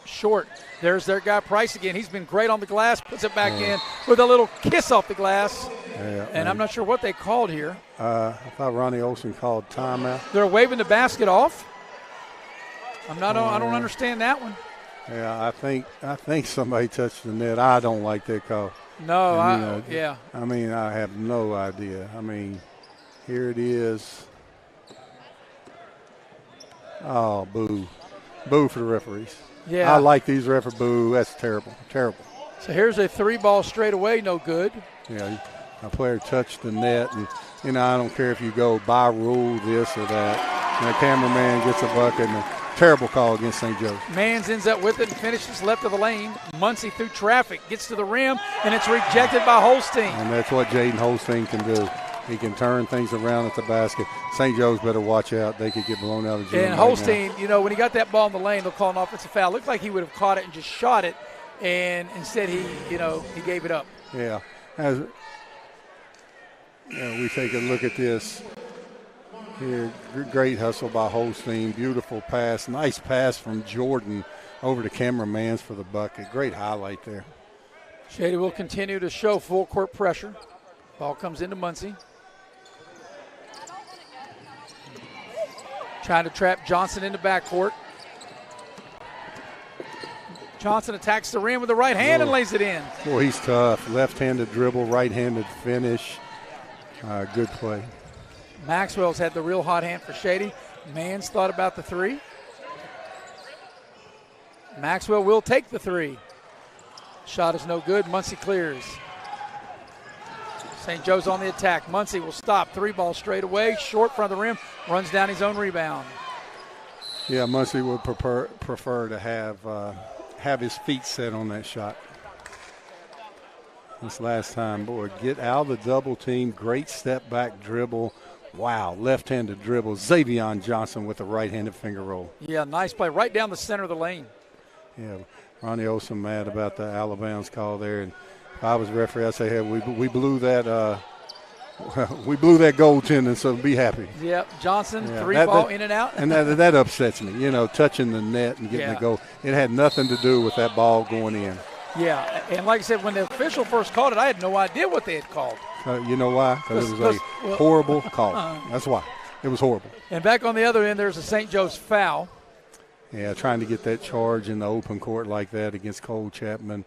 Speaker 1: Short. There's their guy Price again. He's been great on the glass. Puts it back in with a little kiss off the glass.
Speaker 2: Yeah,
Speaker 1: and I'm not sure what they called here.
Speaker 2: I thought Ronnie Olson called timeout.
Speaker 1: They're waving the basket off. I don't understand that one.
Speaker 2: Yeah, I think somebody touched the net. I don't like that call.
Speaker 1: No,
Speaker 2: I have no idea. Here it is. Oh, boo. Boo for the referees.
Speaker 1: Yeah.
Speaker 2: I like these referees. Boo. That's terrible. Terrible.
Speaker 1: So here's a 3-ball straight away, no good.
Speaker 2: Yeah, a player touched the net, and I don't care if you go by rule this or that. And the cameraman gets a bucket, and a terrible call against St. Joe's.
Speaker 1: Mans ends up with it and finishes left of the lane. Muncie through traffic, gets to the rim, and it's rejected by Holstein.
Speaker 2: And that's what Jaden Holstein can do. He can turn things around at the basket. St. Joe's better watch out. They could get blown out of the gym.
Speaker 1: And Holstein, when he got that ball in the lane, they'll call an offensive foul. Looked like he would have caught it and just shot it, and instead he gave it up.
Speaker 2: Yeah. As we take a look at this here, great hustle by Holstein, beautiful pass, nice pass from Jordan over to Cameron for the bucket. Great highlight there.
Speaker 1: Shady will continue to show full court pressure. Ball comes into Muncie. Trying to trap Johnson in the backcourt. Johnson attacks the rim with the right hand and lays it in.
Speaker 2: Boy, he's tough. Left-handed dribble, right-handed finish. Good play.
Speaker 1: Maxwell's had the real hot hand for Shady. Mans thought about the three. Maxwell will take the three. Shot is no good. Muncie clears. St. Joe's on the attack. Muncie will stop. 3-ball straight away. Short front of the rim. Runs down his own rebound.
Speaker 2: Yeah, Muncie would prefer to have his feet set on that shot. This last time, boy, get out of the double team. Great step back dribble. Wow, left-handed dribble. Xavion Johnson with a right-handed finger roll.
Speaker 1: Yeah, nice play. Right down the center of the lane.
Speaker 2: Yeah, Ronnie Olson mad about the out-of-bounds call there. And if I was referee, I'd say, hey, we blew that we blew that goaltending, so be happy.
Speaker 1: Yep, Johnson, 3-ball in and out.
Speaker 2: And that upsets me, touching the net and getting the goal. It had nothing to do with that ball going in.
Speaker 1: Yeah, and like I said, when the official first called it, I had no idea what they had called.
Speaker 2: You know why? Because it was a horrible call. That's why. It was horrible.
Speaker 1: And back on the other end, there's a St. Joe's foul.
Speaker 2: Yeah, trying to get that charge in the open court like that against Cole Chapman.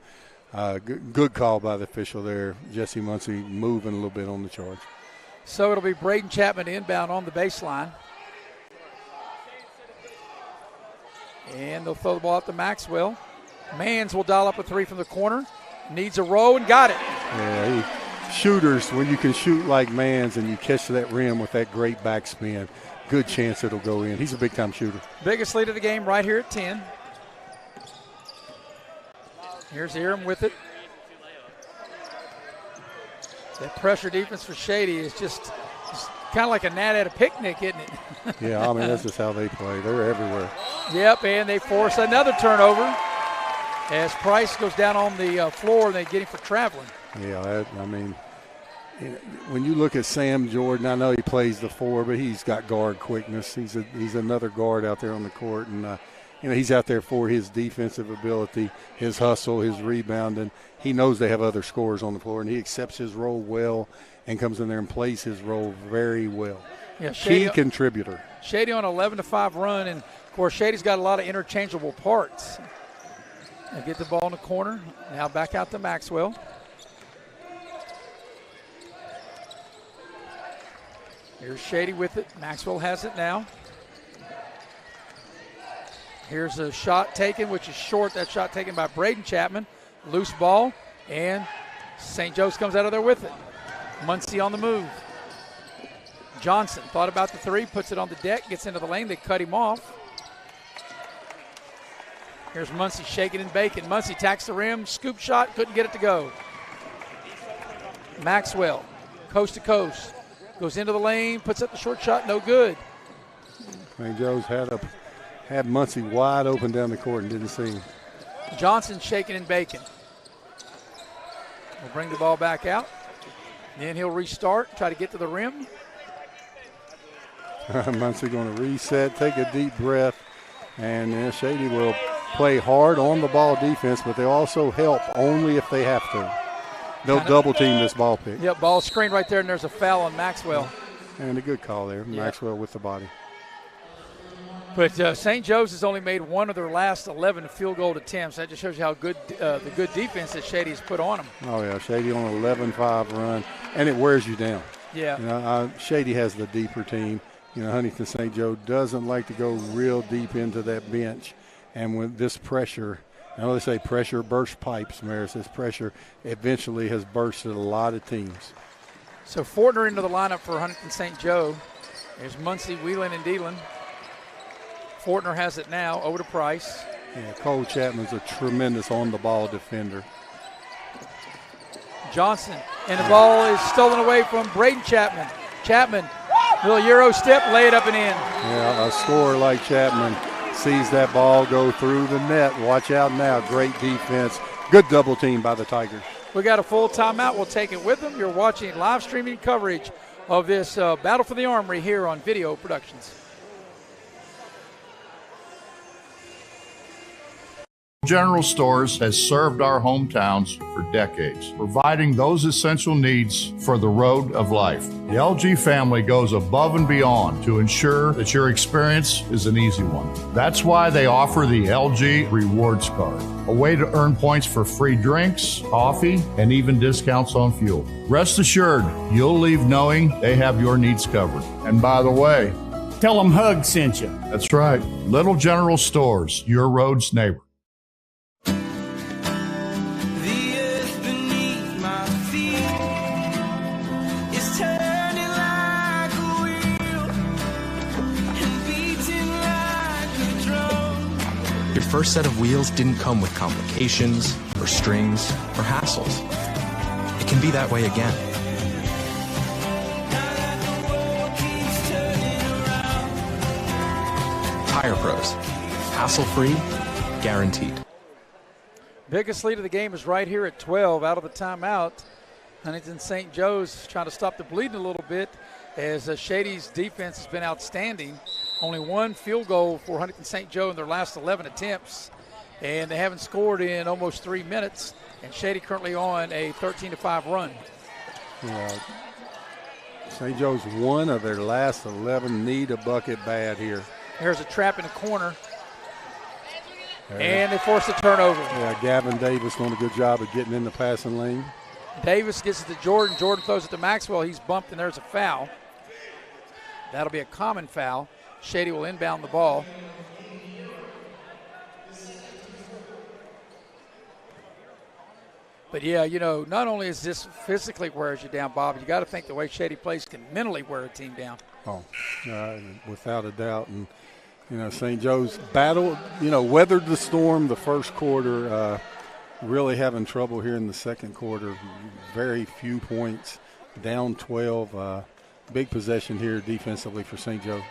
Speaker 2: Good call by the official there. Jesse Muncie moving a little bit on the charge.
Speaker 1: So it'll be Braden Chapman inbound on the baseline. And they'll throw the ball out to Maxwell. Mans will dial up a three from the corner. Needs a row and got it.
Speaker 2: Yeah, shooters, when you can shoot like Mans and you catch that rim with that great backspin, good chance it'll go in. He's a big-time shooter.
Speaker 1: Biggest lead of the game right here at 10. Here's Aram with it. That pressure defense for Shady is just kind of like a gnat at a picnic, isn't it?
Speaker 2: Yeah, that's just how they play. They're everywhere.
Speaker 1: Yep, and they force another turnover as Price goes down on the floor and they get him for traveling.
Speaker 2: Yeah, when you look at Sam Jordan, I know he plays the 4, but he's got guard quickness. He's another guard out there on the court, and he's out there for his defensive ability, his hustle, his rebounding. He knows they have other scorers on the floor, and he accepts his role well and comes in there and plays his role very well.
Speaker 1: Yeah, Shady,
Speaker 2: key contributor.
Speaker 1: Shady on an 11-5 run, and, of course, Shady's got a lot of interchangeable parts. They get the ball in the corner. Now back out to Maxwell. Here's Shady with it. Maxwell has it now. Here's a shot taken, which is short. That shot taken by Braden Chapman. Loose ball, and St. Joe's comes out of there with it. Muncie on the move. Johnson thought about the three, puts it on the deck, gets into the lane. They cut him off. Here's Muncie shaking and baking. Muncie tacks the rim, scoop shot, couldn't get it to go. Maxwell, coast to coast, goes into the lane, puts up the short shot, no good.
Speaker 2: St. Joe's had Had Muncie wide open down the court and didn't see him.
Speaker 1: Johnson shaking and baking. We'll bring the ball back out. Then he'll restart, try to get to the rim.
Speaker 2: Muncie going to reset, take a deep breath, and Shady will play hard on the ball defense, but they'll also help only if they have to. They'll double team this ball pick.
Speaker 1: Yep, ball screen right there, and there's a foul on Maxwell.
Speaker 2: And a good call there, Maxwell with the body.
Speaker 1: But St. Joe's has only made one of their last 11 field goal attempts. That just shows you how good the good defense that Shady's put on them.
Speaker 2: Oh, yeah, Shady on an 11-5 run, and it wears you down.
Speaker 1: Yeah.
Speaker 2: You know, Shady has the deeper team. You know, Huntington St. Joe doesn't like to go real deep into that bench. And with this pressure, I know they say pressure bursts pipes, Maris. This pressure eventually has bursted a lot of teams.
Speaker 1: So Fortner into the lineup for Huntington St. Joe. There's Muncie wheeling and dealing. Fortner has it now over to Price.
Speaker 2: Yeah, Cole Chapman's a tremendous on-the-ball defender.
Speaker 1: Johnson, and the ball is stolen away from Braden Chapman. Chapman, little Euro step, lay it up and in.
Speaker 2: Yeah, a scorer like Chapman sees that ball go through the net. Watch out now, great defense. Good double team by the Tigers.
Speaker 1: We got a full timeout. We'll take it with them. You're watching live streaming coverage of this Battle for the Armory here on Video Productions.
Speaker 7: General Stores has served our hometowns for decades, providing those essential needs for the road of life. The LG family goes above and beyond to ensure that your experience is an easy one. That's why they offer the LG Rewards Card, a way to earn points for free drinks, coffee, and even discounts on fuel. Rest assured, you'll leave knowing they have your needs covered. And by the way,
Speaker 10: tell them Hug sent you.
Speaker 7: That's right. Little General Stores, your road's neighbor.
Speaker 4: Your first set of wheels didn't come with complications, or strings, or hassles. It can be that way again. Tire Pros. Hassle-free, guaranteed.
Speaker 1: Biggest lead of the game is right here at 12 out of the timeout. Huntington St. Joe's trying to stop the bleeding a little bit as Shady's defense has been outstanding. Only one field goal for Huntington St. Joe in their last 11 attempts, and they haven't scored in almost 3 minutes, and Shady currently on a 13-5 run.
Speaker 2: St. Joe's one of their last 11 need a bucket bad here.
Speaker 1: Here's a trap in the corner, and they force a turnover.
Speaker 2: Yeah, Gavin Davis doing a good job of getting in the passing lane.
Speaker 1: Davis gets it to Jordan. Jordan throws it to Maxwell. He's bumped, and there's a foul. That'll be a common foul. Shady will inbound the ball. But, yeah, you know, not only is this physically wears you down, Bob, you got to think the way Shady plays can mentally wear a team down.
Speaker 2: Oh, without a doubt. And, you know, St. Joe's battle, you know, weathered the storm the first quarter, really having trouble here in the second quarter. Very few points, down 12. Big possession here defensively for St. Joe.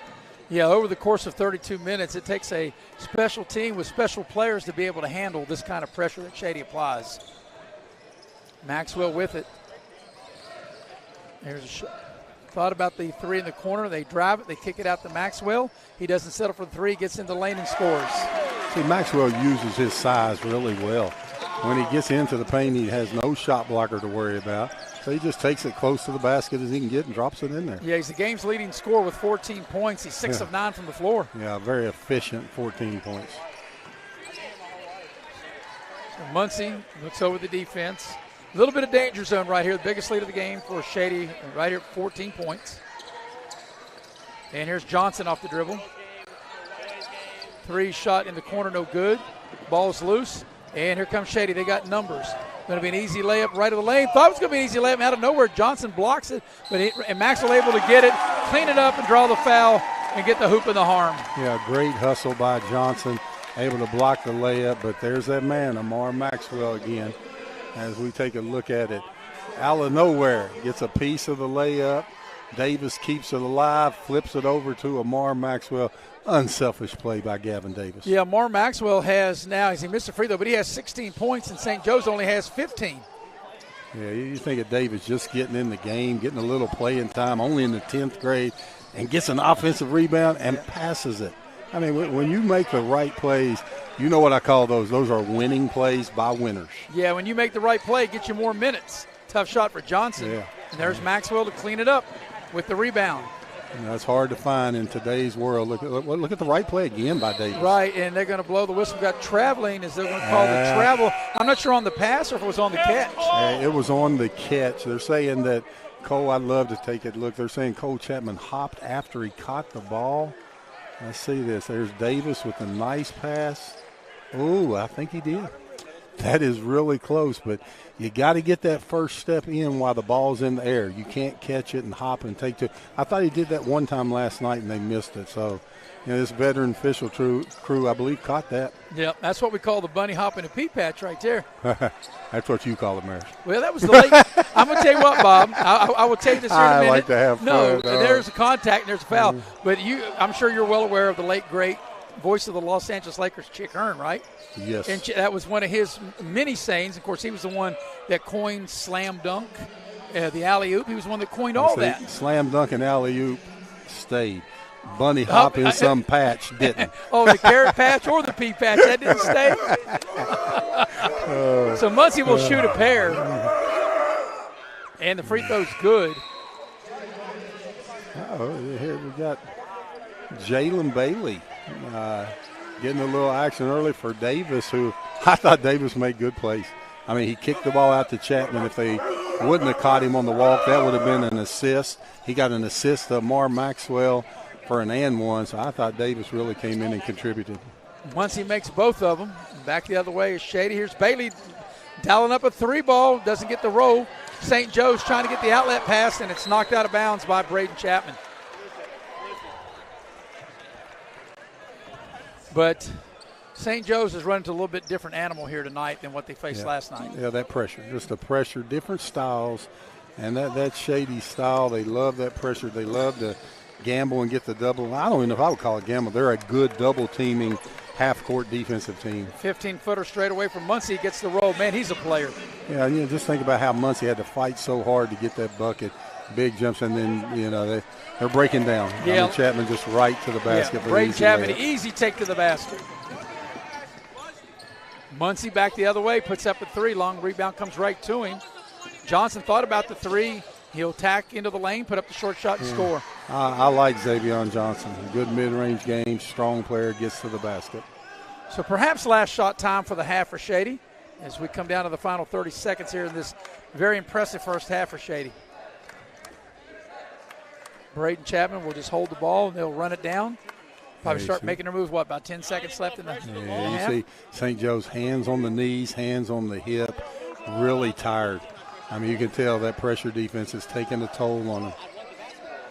Speaker 1: Yeah, over the course of 32 minutes, it takes a special team with special players to be able to handle this kind of pressure that Shady applies. Maxwell with it. There's a shot. Thought about the three in the corner. They drive it. They kick it out to Maxwell. He doesn't settle for the three. Gets into the lane and scores.
Speaker 2: See, Maxwell uses his size really well. When he gets into the paint, he has no shot blocker to worry about. So he just takes it close to the basket as he can get and drops it in there.
Speaker 1: Yeah, he's the game's leading scorer with 14 points. He's 6 of 9 from the floor.
Speaker 2: Yeah, very efficient, 14 points.
Speaker 1: So Muncie looks over the defense. A little bit of danger zone right here. The biggest lead of the game for Shady right here, 14 points. And here's Johnson off the dribble. Three shot in the corner, no good. Ball's loose. And here comes Shady. They got numbers. Going to be an easy layup right of the lane. Thought it was going to be an easy layup. Out of nowhere, Johnson blocks it. And Maxwell able to get it, clean it up, and draw the foul and get the hoop and the harm.
Speaker 2: Yeah, great hustle by Johnson. Able to block the layup. But there's that man, Amar Maxwell, again. As we take a look at it, out of nowhere, gets a piece of the layup. Davis keeps it alive, flips it over to Amar Maxwell. unselfish play by Gavin Davis.
Speaker 1: Yeah, Mar Maxwell has now, he missed a free throw, but he has 16 points, and St. Joe's only has 15.
Speaker 2: Yeah, you think of Davis just getting in the game, getting a little playing time, only in the 10th grade, and gets an offensive rebound and passes it. I mean, when you make the right plays, you know what I call those. Those are winning plays by winners.
Speaker 1: Yeah, when you make the right play, get you more minutes. Tough shot for Johnson.
Speaker 2: Yeah.
Speaker 1: And there's Maxwell to clean it up with the rebound.
Speaker 2: That's hard to find in today's world. Look at the right play again by Davis.
Speaker 1: Right, and they're going to blow the whistle. We've got traveling, as they're going to call the travel. I'm not sure on the pass or if it was on the catch.
Speaker 2: It was on the catch. They're saying that Cole, I'd love to take it. Look, they're saying Cole Chapman hopped after he caught the ball. Let's see this. There's Davis with a nice pass. Oh, I think he did. That is really close, but you got to get that first step in while the ball's in the air. You can't catch it and hop and take two. I thought he did that one time last night and they missed it. So, this veteran official crew, I believe, caught that.
Speaker 1: Yep, that's what we call the bunny hop and a pea patch right there.
Speaker 2: That's what you call it, Maris.
Speaker 1: Well, that was the late. I'm going to tell you what, Bob. I will tell you this here in a minute.
Speaker 2: I like to have fun.
Speaker 1: No, there's a contact and there's a foul. But I'm sure you're well aware of the late, great voice of the Los Angeles Lakers, Chick Hearn, right?
Speaker 2: Yes.
Speaker 1: And that was one of his many sayings. Of course, he was the one that coined slam dunk, the alley-oop. He was the one that coined all that.
Speaker 2: Slam dunk and alley-oop stayed. Bunny hop in some patch didn't.
Speaker 1: Oh, the carrot patch or the pea patch, that didn't stay? So Muncie will shoot a pair. And the free throw's good.
Speaker 2: Here we got Jalen Bailey getting a little action early for Davis, who I thought Davis made good plays. I mean, he kicked the ball out to Chapman. If they wouldn't have caught him on the walk, that would have been an assist. He got an assist to Mar Maxwell for an and one, so I thought Davis really came in and contributed.
Speaker 1: Once he makes both of them, back the other way is Shady. Here's Bailey dialing up a three ball, doesn't get the roll. St. Joe's trying to get the outlet pass, and it's knocked out of bounds by Braden Chapman. But St. Joe's is running to a little bit different animal here tonight than what they faced last night.
Speaker 2: Yeah, that pressure, just the pressure, different styles, and that Shady style, they love that pressure. They love to gamble and get the double. I don't even know if I would call it gamble. They're a good double-teaming, half-court defensive team.
Speaker 1: 15-footer straight away from Muncie gets the roll. Man, he's a player.
Speaker 2: Yeah, just think about how Muncie had to fight so hard to get that bucket. Big jumps, and then, they're breaking down.
Speaker 1: Yeah.
Speaker 2: I mean, Chapman just right to the basket.
Speaker 1: Yeah, Braden Chapman, easy take to the basket. Muncie back the other way, puts up a three. Long rebound comes right to him. Johnson thought about the three. He'll tack into the lane, put up the short shot, and score.
Speaker 2: I like Xavier Johnson. Good mid-range game, strong player, gets to the basket.
Speaker 1: So perhaps last shot time for the half for Shady as we come down to the final 30 seconds here in this very impressive first half for Shady. Braden Chapman will just hold the ball, and they'll run it down. Probably start making their move, about 10 seconds left in the half?
Speaker 2: You see St. Joe's hands on the knees, hands on the hip, really tired. I mean, you can tell that pressure defense is taking a toll on them.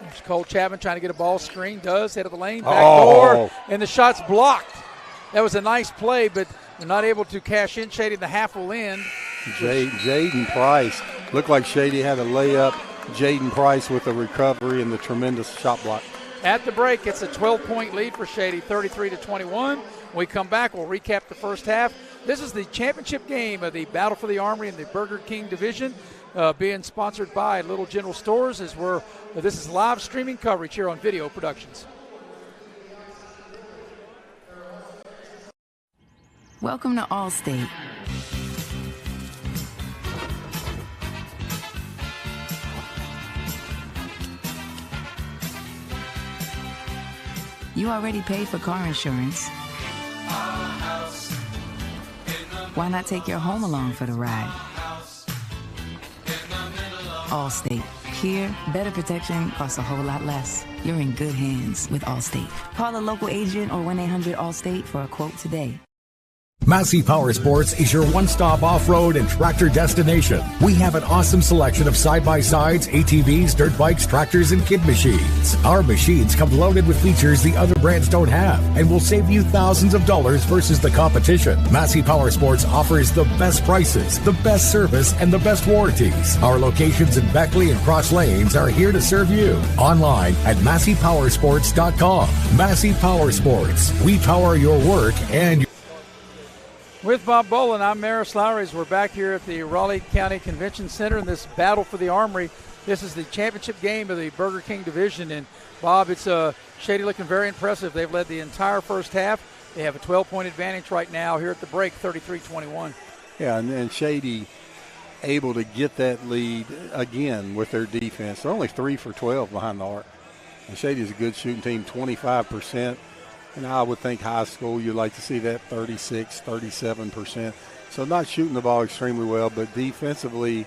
Speaker 1: There's Cole Chapman trying to get a ball screen, head of the lane, back door, and the shot's blocked. That was a nice play, but they're not able to cash in. Shady, the half will end.
Speaker 2: Jaden Price, looked like Shady had a layup. Jaden Price with a recovery and the tremendous shot block.
Speaker 1: At the break, it's a 12-point lead for Shady, 33-21. When we come back, we'll recap the first half. This is the championship game of the Battle for the Armory in the Burger King division, being sponsored by Little General Stores. This is live streaming coverage here on Video Productions.
Speaker 11: Welcome to Allstate. You already paid for car insurance. Why not take your home along for the ride? Allstate. Here, better protection costs a whole lot less. You're in good hands with Allstate. Call a local agent or 1-800-ALLSTATE for a quote today.
Speaker 12: Massey Power Sports is your one-stop off-road and tractor destination. We have an awesome selection of side-by-sides, ATVs, dirt bikes, tractors, and kid machines. Our machines come loaded with features the other brands don't have and will save you thousands of dollars versus the competition. Massey Power Sports offers the best prices, the best service, and the best warranties. Our locations in Beckley and Cross Lanes are here to serve you. Online at MasseyPowersports.com. Massey Power Sports. We power your work and your...
Speaker 1: With Bob Bolin, I'm Maris Lowry. We're back here at the Raleigh County Convention Center in this battle for the Armory. This is the championship game of the Burger King division. And, Bob, it's Shady looking very impressive. They've led the entire first half. They have a 12-point advantage right now here at the break, 33-21.
Speaker 2: Yeah, and Shady able to get that lead again with their defense. They're only 3 for 12 behind the arc. And Shady's a good shooting team, 25%. And I would think high school, you'd like to see that 36, 37%. So not shooting the ball extremely well, but defensively,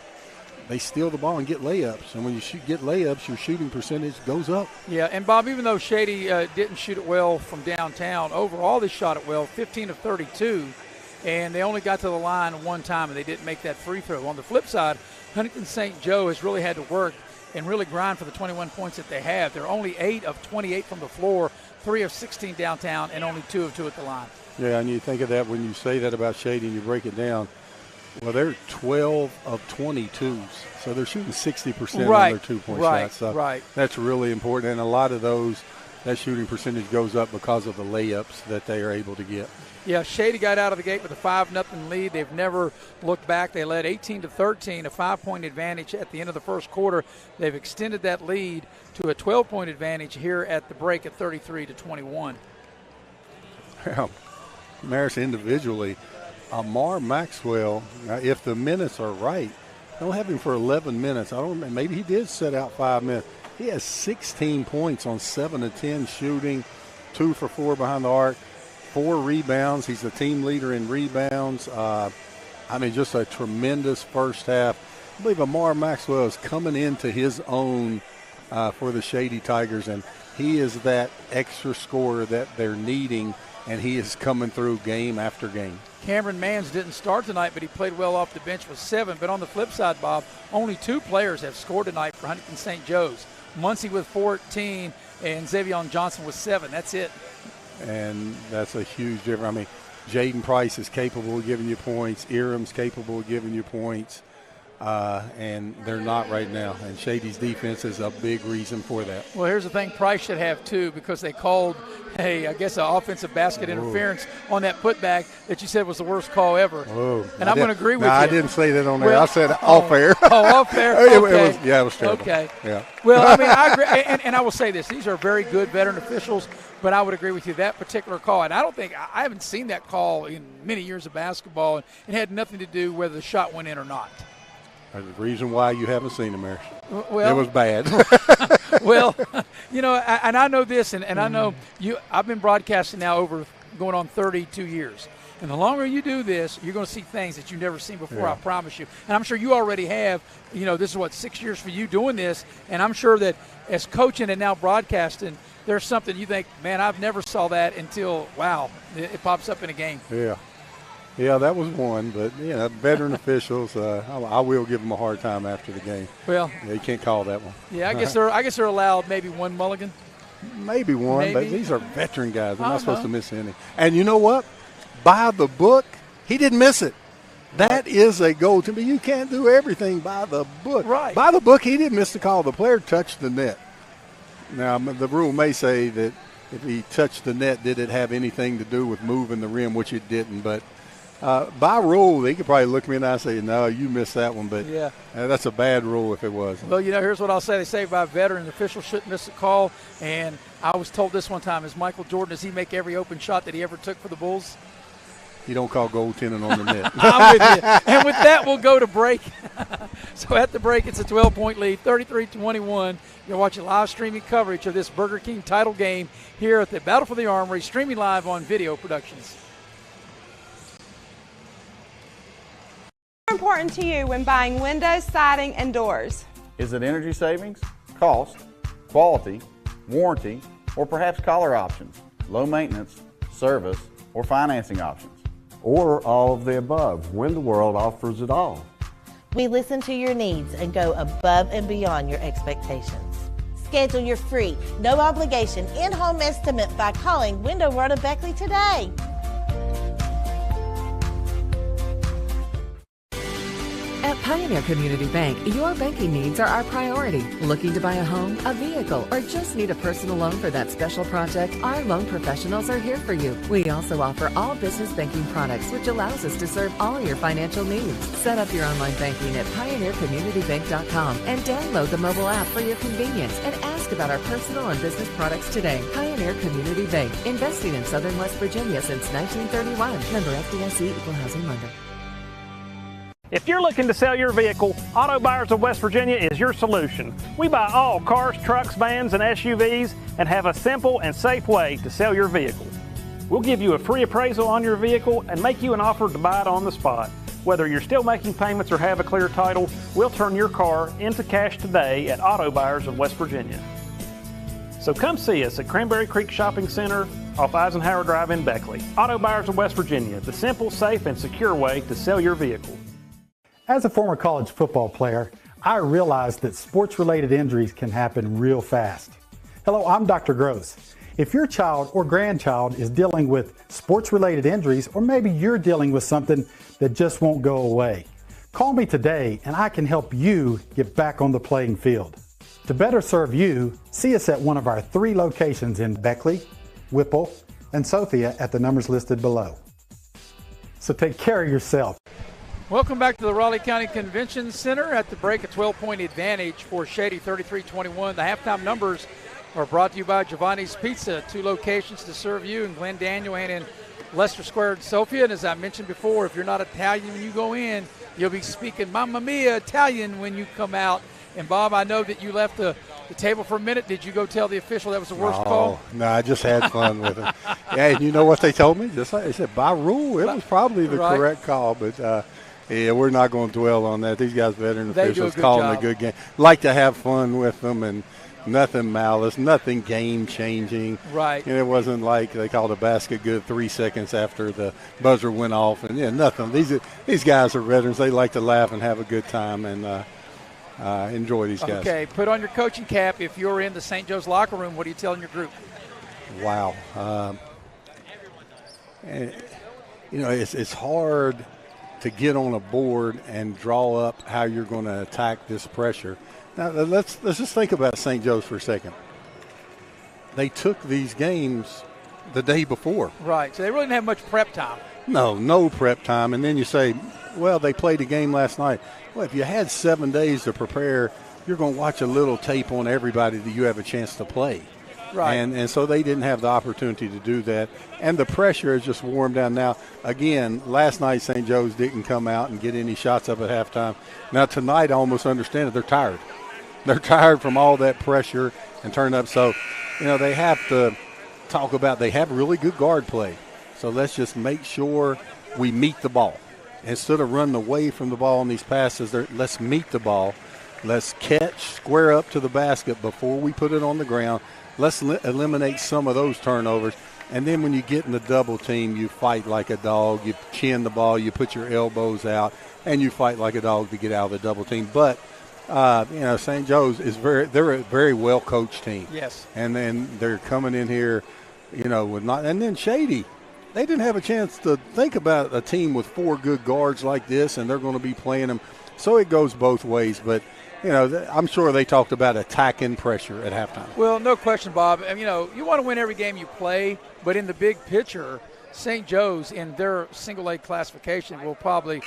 Speaker 2: they steal the ball and get layups. And when you get layups, your shooting percentage goes up.
Speaker 1: Yeah, and Bob, even though Shady didn't shoot it well from downtown, overall they shot it well, 15 of 32. And they only got to the line one time, and they didn't make that free throw. On the flip side, Huntington St. Joe has really had to work and really grind for the 21 points that they have. They're only 8 of 28 from the floor, 3 of 16 downtown, and only 2 of 2 at the line.
Speaker 2: Yeah, and you think of that when you say that about Shady and you break it down. Well, they're 12 of 22s, so they're shooting 60% on their two-point shots. So that's really important, and a lot of those, that shooting percentage goes up because of the layups that they are able to get.
Speaker 1: Yeah, Shady got out of the gate with a 5-0 lead. They've never looked back. They led 18-13, a 5-point advantage at the end of the first quarter. They've extended that lead to a 12-point advantage here at the break at 33-21.
Speaker 2: Well, Maris, individually, Amar Maxwell, if the minutes are right, don't have him for 11 minutes. I don't remember. Maybe he did set out 5 minutes. He has 16 points on 7 of 10 shooting, 2 for 4 behind the arc. 4 rebounds. He's the team leader in rebounds. Just a tremendous first half. I believe Amar Maxwell is coming into his own for the Shady Tigers, and he is that extra scorer that they're needing, and he is coming through game after game.
Speaker 1: Cameron Manns didn't start tonight, but he played well off the bench with 7. But on the flip side, Bob, only 2 players have scored tonight for Huntington St. Joe's. Muncie with 14 and Xavier Johnson with 7. That's it.
Speaker 2: And that's a huge difference. Jaden Price is capable of giving you points. Iram's capable of giving you points. And they're not right now. And Shady's defense is a big reason for that.
Speaker 1: Well, here's the thing. Price should have, too, because they called, an offensive basket interference on that putback that you said was the worst call ever. And I'm going to agree with you.
Speaker 2: I didn't say that on there. I said off air.
Speaker 1: Off air? Okay.
Speaker 2: It was terrible.
Speaker 1: Okay.
Speaker 2: Yeah.
Speaker 1: Well, I agree. And I will say this. These are very good veteran officials. But I would agree with you, that particular call, and I haven't seen that call in many years of basketball, and it had nothing to do whether the shot went in or not.
Speaker 2: There's a reason why you haven't seen him, Eric.
Speaker 1: Well,
Speaker 2: it was bad.
Speaker 1: Well, and I know this, and I know I've been broadcasting now over going on 32 years. And the longer you do this, you're going to see things that you've never seen before, yeah. I promise you. And I'm sure you already have. This is 6 years for you doing this, and I'm sure that as coaching and now broadcasting, there's something you think, man, I've never saw that until, wow, it pops up in a game.
Speaker 2: Yeah, that was one. But, veteran officials, I will give them a hard time after the game.
Speaker 1: Well,
Speaker 2: you can't call that one.
Speaker 1: Yeah, I guess they're allowed maybe one mulligan.
Speaker 2: Maybe one, but these are veteran guys. They're not supposed to miss any. And you know what? By the book, he didn't miss it. That is a goal to me. You can't do everything by the book.
Speaker 1: Right.
Speaker 2: By the book, he didn't miss the call. The player touched the net. Now, the rule may say that if he touched the net, did it have anything to do with moving the rim, which it didn't. But by rule, they could probably look me in the eye and say, no, you missed that one. But that's a bad rule if it was.
Speaker 1: Well, here's what I'll say. They say by a veteran, official shouldn't miss a call. And I was told this one time, is Michael Jordan, does he make every open shot that he ever took for the Bulls?
Speaker 2: You don't call goaltending on the net.
Speaker 1: I'm with you. And with that, we'll go to break. So at the break, it's a 12-point lead, 33-21. You're watching live streaming coverage of this Burger King title game here at the Battle for the Armory, streaming live on Video Productions.
Speaker 13: What's important to you when buying windows, siding, and doors?
Speaker 14: Is it energy savings, cost, quality, warranty, or perhaps color options, low maintenance, service, or financing options?
Speaker 15: or all of the above when the world offers it all.
Speaker 16: We listen to your needs and go above and beyond your expectations. Schedule your free, no obligation, in-home estimate by calling Window World of Beckley today.
Speaker 17: At Pioneer Community Bank, your banking needs are our priority. Looking to buy a home, a vehicle, or just need a personal loan for that special project? Our loan professionals are here for you. We also offer all business banking products, which allows us to serve all your financial needs. Set up your online banking at pioneercommunitybank.com and download the mobile app for your convenience and ask about our personal and business products today. Pioneer Community Bank, investing in Southern West Virginia since 1931. Member FDIC, Equal Housing Lender.
Speaker 6: If you're looking to sell your vehicle, Auto Buyers of West Virginia is your solution. We buy all cars, trucks, vans, and SUVs and have a simple and safe way to sell your vehicle. We'll give you a free appraisal on your vehicle and make you an offer to buy it on the spot. Whether you're still making payments or have a clear title, we'll turn your car into cash today at Auto Buyers of West Virginia. So come see us at Cranberry Creek Shopping Center off Eisenhower Drive in Beckley. Auto Buyers of West Virginia, the simple, safe, and secure way to sell your vehicle.
Speaker 8: As a former college football player, I realized that sports-related injuries can happen real fast. Hello, I'm Dr. Gross. If your child or grandchild is dealing with sports-related injuries, or maybe you're dealing with something that just won't go away, call me today and I can help you get back on the playing field. To better serve you, see us at one of our 3 locations in Beckley, Whipple, and Sophia at the numbers listed below. So take care of yourself.
Speaker 1: Welcome back to the Raleigh County Convention Center. At the break, a 12-point advantage for Shady, 33-21. The halftime numbers are brought to you by Giovanni's Pizza, 2 locations to serve you in Glen Daniel and in Leicester Square in Sophia. And as I mentioned before, if you're not Italian when you go in, you'll be speaking Mamma Mia Italian when you come out. And, Bob, I know that you left the table for a minute. Did you go tell the official that was the worst call?
Speaker 2: No, I just had fun with it. Yeah, and you know what they told me? Just like they said, by rule, it was probably the correct call. But, yeah, we're not going to dwell on that. These guys, veteran officials, calling a good game. Like to have fun with them, and nothing malice, nothing game-changing.
Speaker 1: Right.
Speaker 2: And it wasn't like they called a basket good 3 seconds after the buzzer went off. And, nothing. These guys are veterans. They like to laugh and have a good time and enjoy these guys.
Speaker 1: Okay, put on your coaching cap. If you're in the St. Joe's locker room, what are you telling your group?
Speaker 2: Wow. It's hard to get on a board and draw up how you're going to attack this pressure. Now, let's just think about St. Joe's for a second. They took these games the day before.
Speaker 1: Right, so they really didn't have much prep time.
Speaker 2: No prep time. And then you say, well, they played a game last night. Well, if you had 7 days to prepare, you're going to watch a little tape on everybody that you have a chance to play.
Speaker 1: Right.
Speaker 2: And so they didn't have the opportunity to do that. And the pressure has just warmed down now. Again, last night St. Joe's didn't come out and get any shots up at halftime. Now tonight I almost understand it. They're tired. They're tired from all that pressure and turn up. So, they have to talk about they have really good guard play. So let's just make sure we meet the ball. Instead of running away from the ball on these passes, let's meet the ball. Let's catch, square up to the basket before we put it on the ground. Let's eliminate some of those turnovers. And then when you get in the double team, you fight like a dog. You chin the ball, you put your elbows out, and you fight like a dog to get out of the double team. But, St. Joe's they're a very well-coached team.
Speaker 1: Yes.
Speaker 2: And then they're coming in here, and then Shady. They didn't have a chance to think about a team with 4 good guards like this, and they're going to be playing them. So it goes both ways. But, I'm sure they talked about attacking pressure at halftime.
Speaker 1: Well, no question, Bob. And, you want to win every game you play, but in the big picture, St. Joe's in their single-A classification will they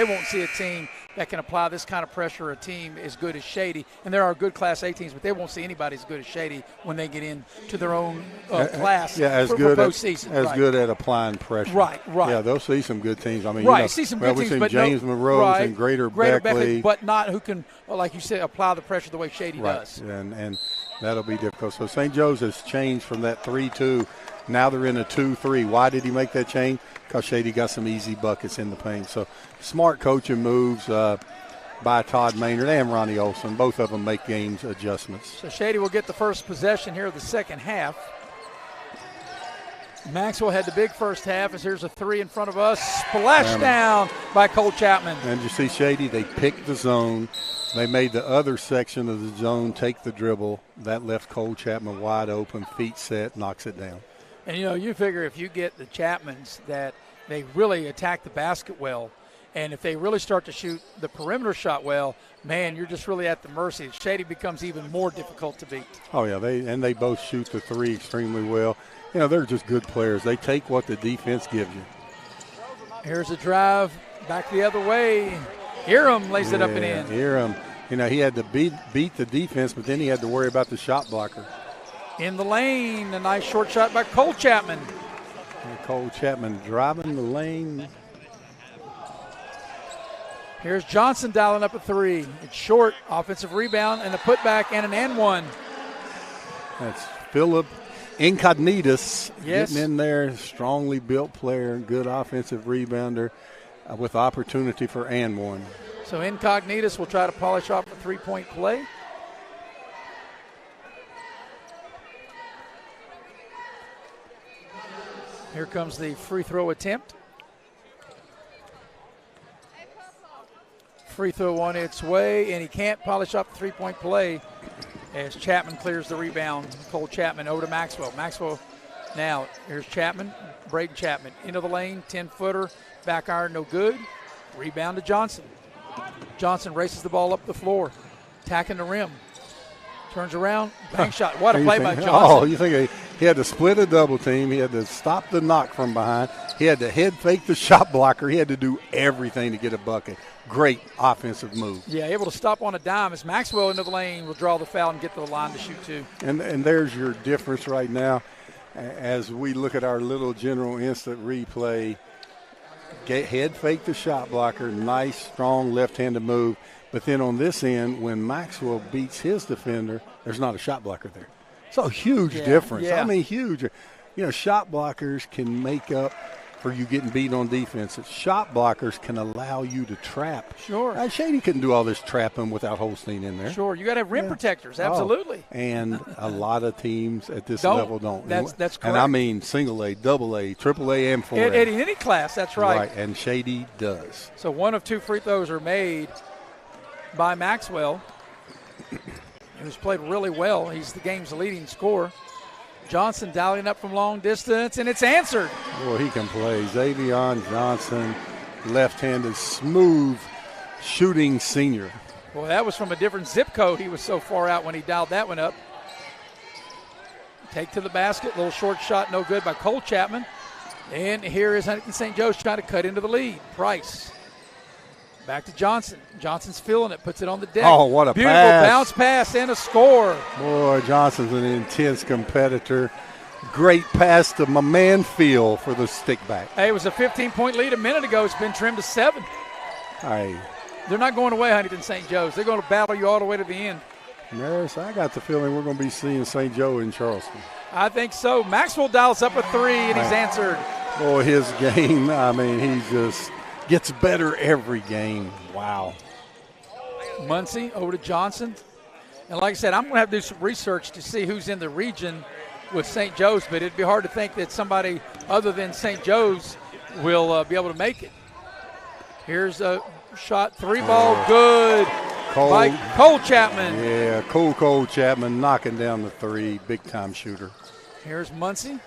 Speaker 1: won't see a team that can apply this kind of pressure, a team as good as Shady. And there are good Class A teams, but they won't see anybody as good as Shady when they get into their own class for postseason.
Speaker 2: Good at applying pressure.
Speaker 1: Right.
Speaker 2: Yeah, they'll see some good teams.
Speaker 1: See some good teams,
Speaker 2: but James Monroe's and Greater Beckley.
Speaker 1: But not who can, like you said, apply the pressure the way Shady does.
Speaker 2: And that'll be difficult. So St. Joe's has changed from that 3-2. Now they're in a 2-3. Why did he make that change? Because Shady got some easy buckets in the paint. So smart coaching moves by Todd Maynard and Ronnie Olson. Both of them make games adjustments.
Speaker 1: So Shady will get the first possession here of the second half. Maxwell had the big first half as here's a three in front of us. Splash down by Cole Chapman.
Speaker 2: And you see Shady, they picked the zone. They made the other section of the zone take the dribble. That left Cole Chapman wide open, feet set, knocks it down.
Speaker 1: And, you figure if you get the Chapmans that they really attack the basket well, and if they really start to shoot the perimeter shot well, man, you're just really at the mercy. Shady becomes even more difficult to beat.
Speaker 2: Oh, yeah, they both shoot the three extremely well. They're just good players. They take what the defense gives you.
Speaker 1: Here's a drive back the other way. Hiram lays it up and in.
Speaker 2: Hiram, he had to beat the defense, but then he had to worry about the shot blocker.
Speaker 1: In the lane, a nice short shot by Cole Chapman.
Speaker 2: And Cole Chapman driving the lane.
Speaker 1: Here's Johnson dialing up a three. It's short, offensive rebound, and a putback and an and one.
Speaker 2: That's Philip Incognitus
Speaker 1: yes.
Speaker 2: Getting in there. Strongly built player, good offensive rebounder with opportunity for and one.
Speaker 1: So Incognitus will try to polish off a three-point play. Here comes the free throw attempt. Free throw on its way, and he can't polish off the three-point play as Chapman clears the rebound. Cole Chapman over to Maxwell. Maxwell now, here's Chapman, Braden Chapman into the lane, 10-footer, back iron, no good. Rebound to Johnson. Johnson races the ball up the floor, attacking the rim. Turns around, bank shot. What a play by Johnson.
Speaker 2: Oh, you think he had to split a double team. He had to stop the knock from behind. He had to head fake the shot blocker. He had to do everything to get a bucket. Great offensive move.
Speaker 1: Yeah, able to stop on a dime as Maxwell into the lane will draw the foul and get to the line to shoot two.
Speaker 2: And there's your difference right now as we look at our little general instant replay. Head fake the shot blocker, nice, strong left-handed move. But then on this end, when Maxwell beats his defender, there's not a shot blocker there. So a huge difference.
Speaker 1: Yeah.
Speaker 2: I mean, huge. Shot blockers can make up for you getting beat on defense. Shot blockers can allow you to trap.
Speaker 1: Sure.
Speaker 2: Shady couldn't do all this trapping without Holstein in there.
Speaker 1: Sure. You got to have rim protectors. Absolutely.
Speaker 2: Oh. And a lot of teams at this level don't.
Speaker 1: That's correct.
Speaker 2: And I mean single A, double A, triple A, and 4A.
Speaker 1: In any class, that's right.
Speaker 2: Right, and Shady does.
Speaker 1: So one of two free throws are made by Maxwell, who's played really well. He's the game's leading scorer. Johnson dialing up from long distance, and it's answered.
Speaker 2: Boy, he can play. Xavion Johnson, left-handed, smooth shooting senior.
Speaker 1: Boy, that was from a different zip code. He was so far out when he dialed that one up. Take to the basket, little short shot, no good by Cole Chapman. And here is Huntington St. Joe's trying to cut into the lead. Price. Back to Johnson. Johnson's feeling it, puts it on the deck.
Speaker 2: Oh, what a
Speaker 1: beautiful
Speaker 2: pass.
Speaker 1: Bounce pass and a score.
Speaker 2: Boy, Johnson's an intense competitor. Great pass to my man Phil for the stick back.
Speaker 1: Hey, it was a 15-point lead a minute ago. It's been trimmed to 7.
Speaker 2: Hey.
Speaker 1: They're not going away, Huntington St. Joe's. They're going to battle you all the way to the end.
Speaker 2: Maris, I got the feeling we're going to be seeing St. Joe in Charleston.
Speaker 1: I think so. Maxwell dials up a three, and he's answered.
Speaker 2: Boy, his game, I mean, he just gets better every game. Wow.
Speaker 1: Muncie over to Johnson. And like I said, I'm going to have to do some research to see who's in the region with St. Joe's, but it'd be hard to think that somebody other than St. Joe's will be able to make it. Here's a shot, three ball, good by Cole Chapman.
Speaker 2: Yeah, Cole Chapman knocking down the three, big-time shooter.
Speaker 1: Here's Muncie.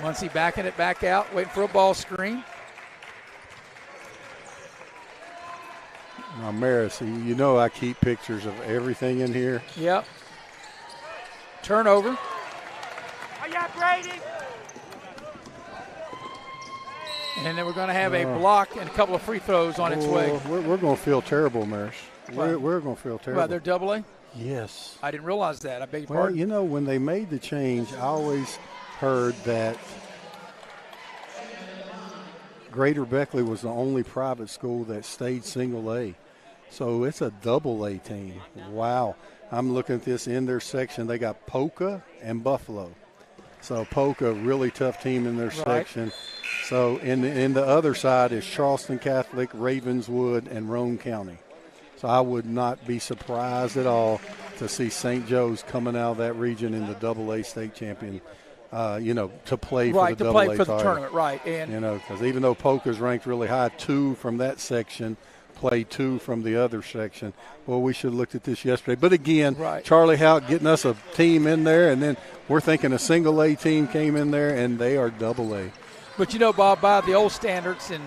Speaker 1: Muncie backing it back out, waiting for a ball screen.
Speaker 2: Now, Maris, you know I keep pictures of everything in here.
Speaker 1: Yep. Turnover.
Speaker 18: Are you Brady?
Speaker 1: And then we're going to have a block and a couple of free throws on its way.
Speaker 2: We're going to feel terrible, Maris. We're going to feel terrible.
Speaker 1: About their double A?
Speaker 2: Yes.
Speaker 1: I didn't realize that. I beg your
Speaker 2: Well,
Speaker 1: pardon.
Speaker 2: you know, when they made the change, I always heard that Greater Beckley was the only private school that stayed single A. So it's a double A team. Wow. I'm looking at this in their section. They got Polka and Buffalo. So Polka, really tough team in their section. So in the other side is Charleston Catholic, Ravenswood, and Roane County. So I would not be surprised at all to see St. Joe's coming out of that region in the AA state champion, to play for the AA title.
Speaker 1: Tournament, right. And
Speaker 2: because even though Polka's ranked really high, 2 from that section, play 2 from the other section. Well, we should have looked at this yesterday. But again, Charlie Houck getting us a team in there, and then we're thinking a single A team came in there, and they are AA.
Speaker 1: But, Bob, by the old standards, and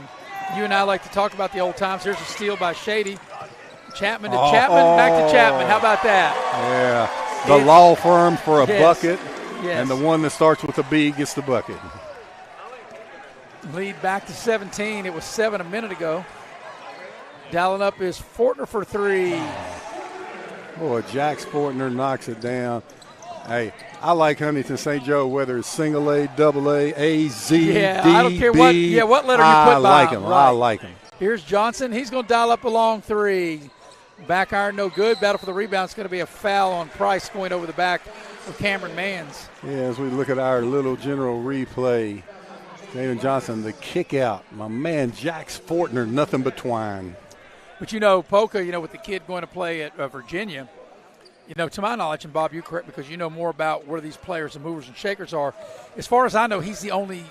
Speaker 1: you and I like to talk about the old times, here's a steal by Shady. Chapman to Chapman, back to Chapman. How about that?
Speaker 2: Yeah. The law firm for a bucket, and the one that starts with a B gets the bucket.
Speaker 1: Lead back to 17. It was 7 a minute ago. Dialing up is Fortner for 3.
Speaker 2: Boy, Jack Fortner knocks it down. Hey, I like Huntington St. Joe, whether it's single A, double A, A, Z, D,
Speaker 1: I don't care
Speaker 2: B.
Speaker 1: what letter you put by him.
Speaker 2: I like him.
Speaker 1: Here's Johnson. He's going to dial up a long 3. Back iron, no good. Battle for the rebound. It's going to be a foul on Price going over the back of Cameron Mans.
Speaker 2: Yeah, as we look at our little general replay, David Johnson, the kick out. My man, Jack Fortner, nothing but twine.
Speaker 1: But, Polka, with the kid going to play at Virginia, to my knowledge, and Bob, you correct because you know more about where these players and movers and shakers are. As far as I know, he's the only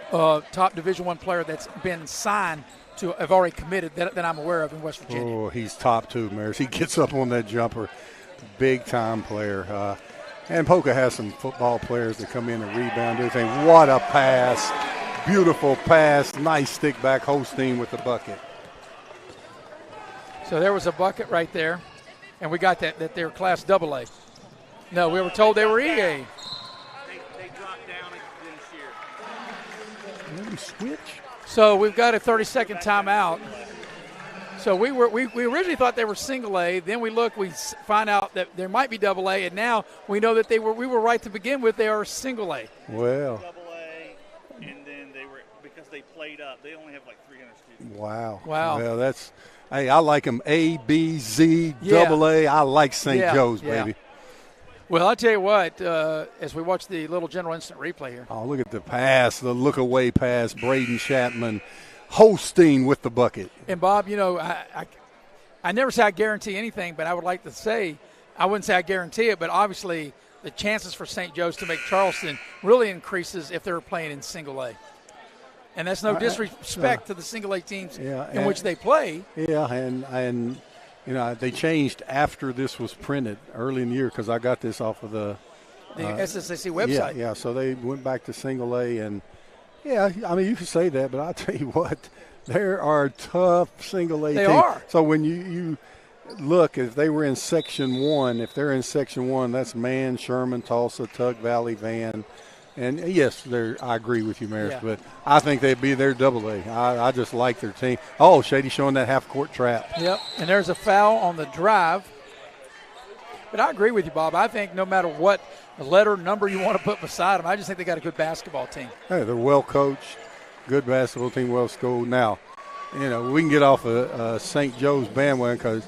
Speaker 1: top Division I player that's been signed to have already committed that I'm aware of in West Virginia.
Speaker 2: Oh, he's top 2, Maris. He gets up on that jumper. Big-time player. And Polka has some football players that come in and rebound everything. What a pass. Beautiful pass. Nice stick back. Holstein with the bucket.
Speaker 1: So there was a bucket right there. And we got that they were Class AA. No, we were told they were EA.
Speaker 18: They dropped down this year.
Speaker 2: Maybe switch.
Speaker 1: So we've got a 30-second timeout. So we originally thought they were single A. Then we find out that there might be double A, and now we know that we were right to begin with. They are single A.
Speaker 2: Well.
Speaker 18: Double A, and then because they played up, they only have like 300 students.
Speaker 2: Wow.
Speaker 1: Well,
Speaker 2: that's. Hey, I like them A, B, Z, double A. I like St. Joe's, baby.
Speaker 1: Well, I'll tell you what, as we watch the little general instant replay here.
Speaker 2: Oh, look at the pass, the look-away pass, Braden Chapman, Holstein with the bucket.
Speaker 1: And, Bob, I never say I guarantee anything, but I would like to say, I wouldn't say I guarantee it, but obviously the chances for St. Joe's to make Charleston really increases if they're playing in single A. And that's no disrespect to the single A teams in which they play.
Speaker 2: Yeah, and they changed after this was printed early in the year because I got this off of the
Speaker 1: SSAC website.
Speaker 2: Yeah, so they went back to single A. And, you can say that, but I'll tell you what, there are tough single A teams.
Speaker 1: They are.
Speaker 2: So when you look, if they were in Section 1, that's Man, Sherman, Tulsa, Tug Valley, Van. And, yes, I agree with you, Maris, but I think they'd be their double A. I just like their team. Oh, Shady showing that half-court trap.
Speaker 1: Yep, and there's a foul on the drive. But I agree with you, Bob. I think no matter what letter, number you want to put beside them, I just think they got a good basketball team.
Speaker 2: Hey, they're well-coached, good basketball team, well-schooled. Now, we can get off of St. Joe's bandwagon because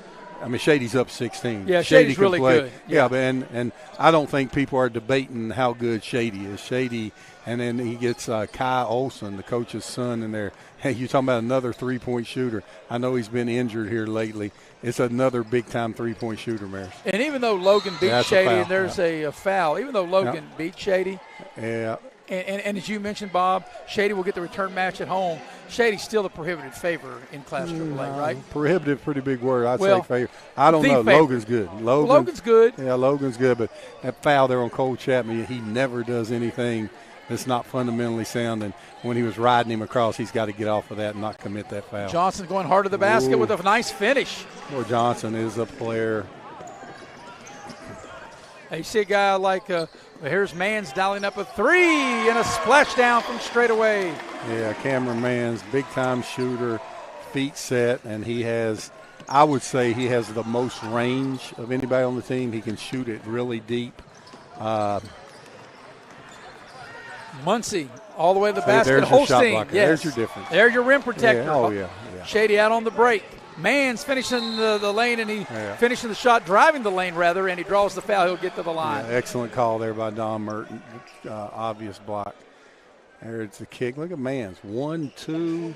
Speaker 2: Shady's up 16.
Speaker 1: Yeah, Shady's really good.
Speaker 2: Yeah, and I don't think people are debating how good Shady is. Shady, and then he gets Kai Olson, the coach's son, in there. Hey, you're talking about another three-point shooter. I know he's been injured here lately. It's another big-time three-point shooter, Maris.
Speaker 1: And even though Logan beat Shady, and there's a foul, even though Logan beat Shady.
Speaker 2: Yeah.
Speaker 1: And as you mentioned, Bob, Shady will get the return match at home. Shady's still the prohibited favor in Class AAA, right?
Speaker 2: Prohibitive, pretty big word. I'd say favor. I don't know.
Speaker 1: Favorite.
Speaker 2: Logan's good.
Speaker 1: Logan's good.
Speaker 2: Yeah, Logan's good. But that foul there on Cole Chapman, he never does anything that's not fundamentally sound. And when he was riding him across, he's got to get off of that and not commit that foul.
Speaker 1: Johnson going hard to the basket with a nice finish.
Speaker 2: Boy, Johnson is a player.
Speaker 1: You see a guy like here's Mans dialing up a 3 and a splashdown from straight away.
Speaker 2: Yeah, Cameron Mans, big-time shooter, feet set, and I would say he has the most range of anybody on the team. He can shoot it really deep.
Speaker 1: Muncie all the way to the basket.
Speaker 2: There's your shot blocker.
Speaker 1: Yes.
Speaker 2: There's your difference.
Speaker 1: There's your rim protector.
Speaker 2: Yeah. Oh, yeah.
Speaker 1: Shady out on the break. Mans finishing the lane, and he finishing the shot, driving the lane, rather, and he draws the foul. He'll get to the line.
Speaker 2: Yeah, excellent call there by Don Merton. Obvious block. There's the kick. Look at Mans. 1, 2,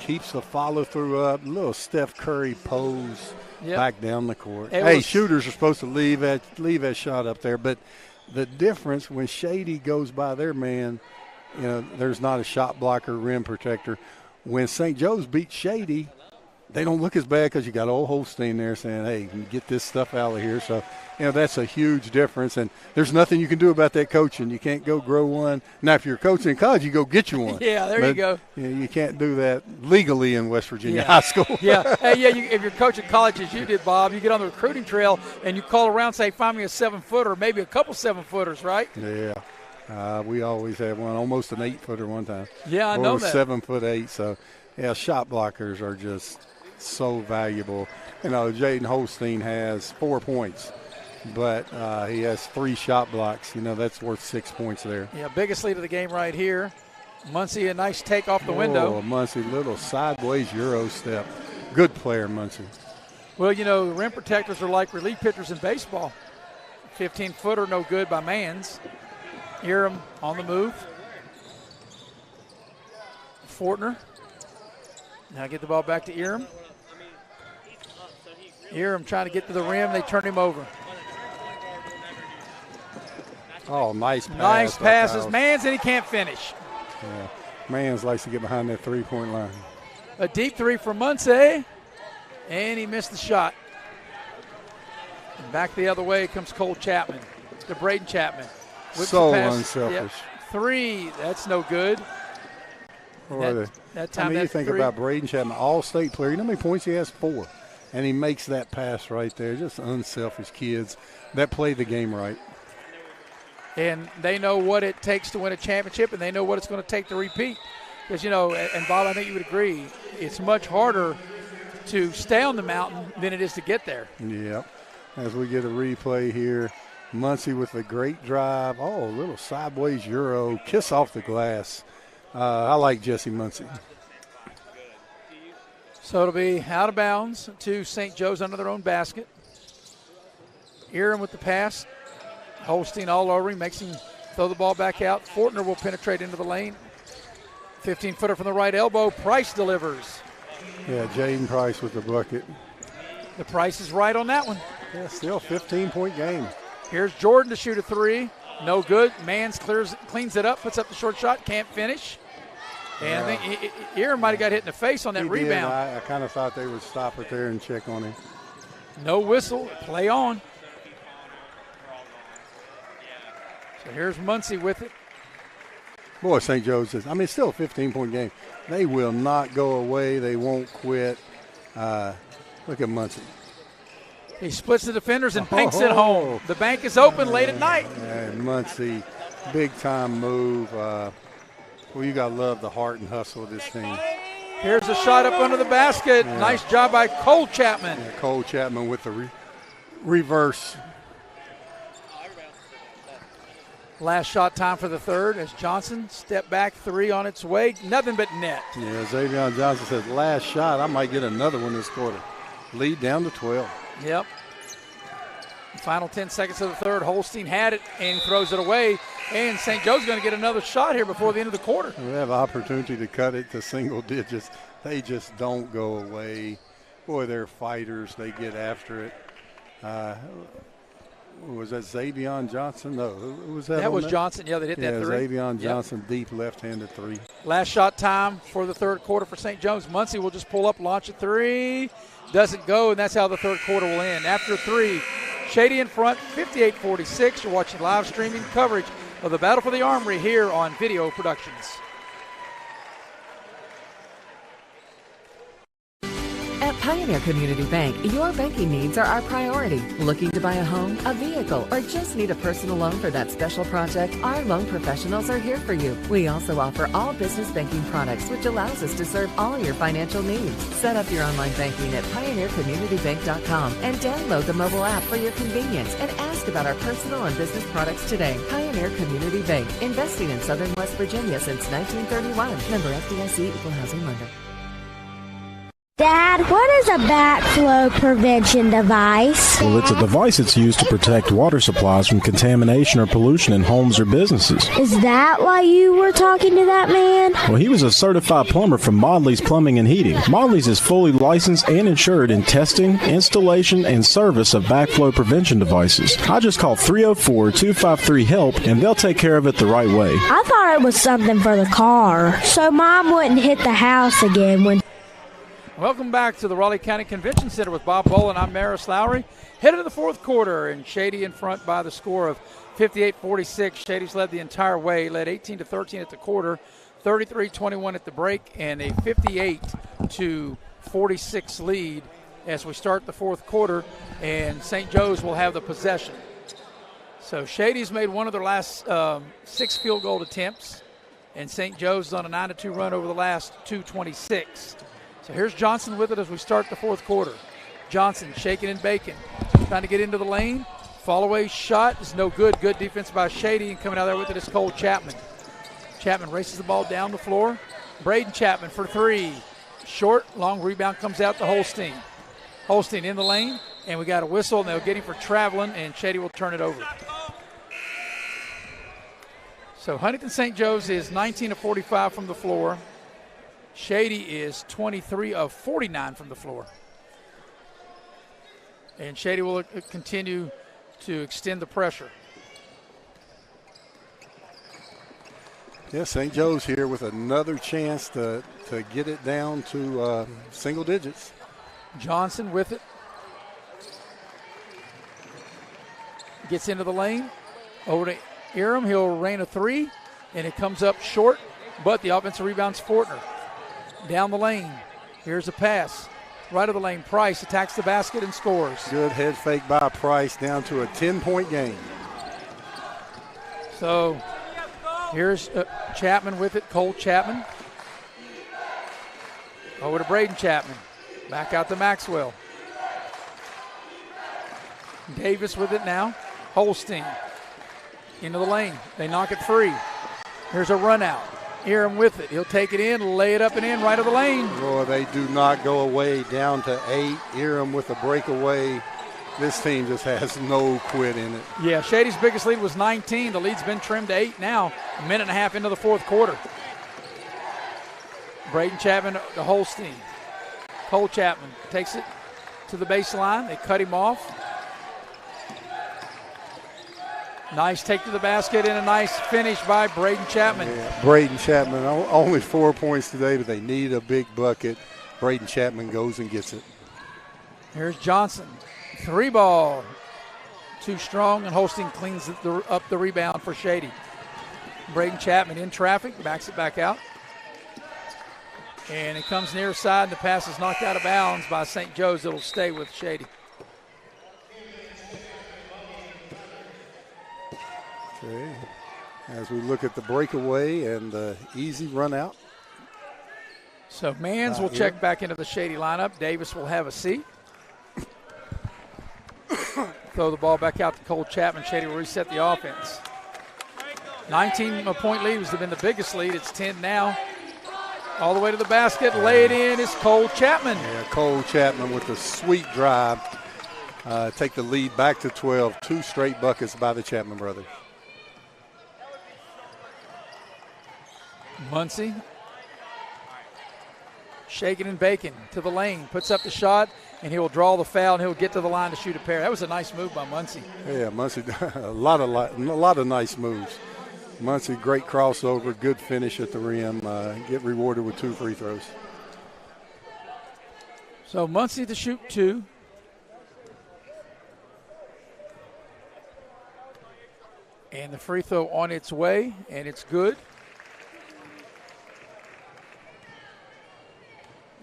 Speaker 2: keeps the follow-through up, little Steph Curry pose back down the court. Shooters are supposed to leave that shot up there, but the difference when Shady goes by their man, there's not a shot blocker, rim protector. When St. Joe's beat Shady, they don't look as bad because you got old Holstein there saying, hey, get this stuff out of here. So, that's a huge difference. And there's nothing you can do about that coaching. You can't go grow one. Now, if you're coaching in college, you go get you one.
Speaker 1: You go.
Speaker 2: You can't do that legally in West Virginia high school.
Speaker 1: If you're coaching college as you did, Bob, you get on the recruiting trail and you call around, say, find me a 7-footer, maybe a couple 7-footers, right?
Speaker 2: Yeah. We always had one, almost an 8-footer one time.
Speaker 1: Yeah, I know that.
Speaker 2: 7'8". So, shot blockers are just so valuable. Jaden Holstein has 4 points, but he has 3 shot blocks. That's worth 6 points there.
Speaker 1: Yeah, biggest lead of the game right here. Muncie, a nice take off the window.
Speaker 2: Muncie, little sideways Euro step. Good player, Muncie.
Speaker 1: Well, rim protectors are like relief pitchers in baseball. 15-footer, no good by Mans. Earham on the move. Fortner. Now get the ball back to Earham. Earham trying to get to the rim. They turn him over.
Speaker 2: Oh, nice pass.
Speaker 1: Nice passes. Mans, and he can't finish.
Speaker 2: Yeah. Mans likes to get behind that three-point line.
Speaker 1: A deep three from Muncie, and he missed the shot. And back the other way comes Cole Chapman to Braden Chapman.
Speaker 2: So unselfish.
Speaker 1: 3, that's no good. That time
Speaker 2: you think about Braden Chapman, all-state player. You know how many points he has? 4. And he makes that pass right there. Just unselfish kids that play the game right.
Speaker 1: And they know what it takes to win a championship, and they know what it's going to take to repeat. Because, and Bob, I think you would agree, it's much harder to stay on the mountain than it is to get there.
Speaker 2: Yep. As we get a replay here, Muncie with a great drive. Oh, a little sideways Euro. Kiss off the glass. I like Jesse Muncie.
Speaker 1: So it'll be out of bounds to St. Joe's under their own basket. Earham with the pass. Holstein all over him, makes him throw the ball back out. Fortner will penetrate into the lane. 15-footer from the right elbow. Price delivers.
Speaker 2: Yeah, Jaden Price with the bucket.
Speaker 1: The price is right on that one.
Speaker 2: Yeah, still 15-point game.
Speaker 1: Here's Jordan to shoot a 3. No good. Mans cleans it up, puts up the short shot, can't finish. And I think Earham might have got hit in the face on that rebound.
Speaker 2: I kind of thought they would stop it there and check on him.
Speaker 1: No whistle. Play on. So here's Muncie with it.
Speaker 2: Boy, St. Joe's is, it's still a 15-point game. They will not go away. They won't quit. Look at Muncie.
Speaker 1: He splits the defenders and banks it home. The bank is open late at night.
Speaker 2: Muncie, big-time move. You got to love the heart and hustle of this team.
Speaker 1: Here's a shot up under the basket. Yeah. Nice job by Cole Chapman.
Speaker 2: Yeah, Cole Chapman with the reverse.
Speaker 1: Last shot time for the third as Johnson step back 3 on its way. Nothing but net.
Speaker 2: Yeah, Xavier Johnson says, last shot, I might get another one this quarter. Lead down to 12.
Speaker 1: Yep. Final 10 seconds of the third. Holstein had it and throws it away. And St. Joe's going to get another shot here before the end of the quarter.
Speaker 2: We have opportunity to cut it to single digits. They just don't go away. Boy, they're fighters. They get after it. Was that Xavier Johnson? No, who was that?
Speaker 1: That was Johnson. Yeah, they hit that 3.
Speaker 2: Xavier Johnson, deep left-handed 3.
Speaker 1: Last shot time for the third quarter for St. Joe's. Muncie will just pull up, launch a 3. Doesn't go, and that's how the third quarter will end. After 3, Shady in front, 58-46. You're watching live streaming coverage of the Battle for the Armory here on Video Productions.
Speaker 17: At Pioneer Community Bank, your banking needs are our priority. Looking to buy a home, a vehicle, or just need a personal loan for that special project? Our loan professionals are here for you. We also offer all business banking products, which allows us to serve all your financial needs. Set up your online banking at pioneercommunitybank.com and download the mobile app for your convenience and ask about our personal and business products today. Pioneer Community Bank, investing in Southern West Virginia since 1931. Member FDIC, Equal Housing Lender.
Speaker 19: Dad, what is a backflow prevention device?
Speaker 20: Well, it's a device that's used to protect water supplies from contamination or pollution in homes or businesses.
Speaker 19: Is that why you were talking to that man?
Speaker 20: Well, he was a certified plumber from Modley's Plumbing and Heating. Modley's is fully licensed and insured in testing, installation, and service of backflow prevention devices. I just call 304-253-HELP, and they'll take care of it the right way.
Speaker 19: I thought it was something for the car, so Mom wouldn't hit the house again when...
Speaker 1: Welcome back to the Raleigh County Convention Center with Bob Boland. I'm Maris Lowry. Headed to the fourth quarter, and Shady in front by the score of 58-46. Shady's led the entire way, led 18-13 at the quarter, 33-21 at the break, and a 58-46 lead as we start the fourth quarter, and St. Joe's will have the possession. So Shady's made one of their last 6 field goal attempts, and St. Joe's is on a 9-2 run over the last 2:26. So here's Johnson with it as we start the fourth quarter. Johnson shaking and baking, trying to get into the lane. Fall away shot is no good. Good defense by Shady, and coming out there with it is Cole Chapman. Chapman races the ball down the floor. Braden Chapman for 3. Short, long rebound comes out to Holstein. Holstein in the lane, and we got a whistle, and they'll get him for traveling, and Shady will turn it over. So Huntington St. Joe's is 19 of 45 from the floor. Shady is 23 of 49 from the floor. And Shady will continue to extend the pressure.
Speaker 2: Yeah, St. Joe's here with another chance to get it down to single digits.
Speaker 1: Johnson with it. Gets into the lane. Over to Eram. He'll rain a 3, and it comes up short, but the offensive rebound's Fortner. Down the lane. Here's a pass. Right of the lane. Price attacks the basket and scores.
Speaker 2: Good head fake by Price, down to a 10-point game.
Speaker 1: So here's Chapman with it. Cole Chapman. Over to Braden Chapman. Back out to Maxwell. Davis with it now. Holstein into the lane. They knock it free. Here's a run out. Eram with it. He'll take it in, lay it up and in right of the lane.
Speaker 2: Boy, they do not go away, down to 8. Eram with a breakaway. This team just has no quit in it.
Speaker 1: Yeah, Shady's biggest lead was 19. The lead's been trimmed to 8 now, a minute and a half into the fourth quarter. Braden Chapman to Holstein. Cole Chapman takes it to the baseline. They cut him off. Nice take to the basket and a nice finish by Braden Chapman.
Speaker 2: Yeah, Braden Chapman, only 4 points today, but they need a big bucket. Braden Chapman goes and gets it.
Speaker 1: Here's Johnson. 3 ball. Too strong, and Holstein cleans up the rebound for Shady. Braden Chapman in traffic, backs it back out. And it comes near side, and the pass is knocked out of bounds by St. Joe's. It'll stay with Shady.
Speaker 2: Okay. As we look at the breakaway and the easy run out.
Speaker 1: So Mans will check back into the Shady lineup. Davis will have a seat. Throw the ball back out to Cole Chapman. Shady will reset the offense. 19-point lead has been the biggest lead. It's 10 now. All the way to the basket. Lay it in is Cole Chapman.
Speaker 2: Yeah, Cole Chapman with a sweet drive. Take the lead back to 12. 2 straight buckets by the Chapman brothers.
Speaker 1: Muncie shaking and baking to the lane, puts up the shot, and he will draw the foul, and he'll get to the line to shoot a pair. That was a nice move by Muncie.
Speaker 2: Yeah, Muncie, a lot of nice moves. Muncie, great crossover, good finish at the rim, get rewarded with 2 free throws.
Speaker 1: So Muncie to shoot 2. And the free throw on its way, and it's good.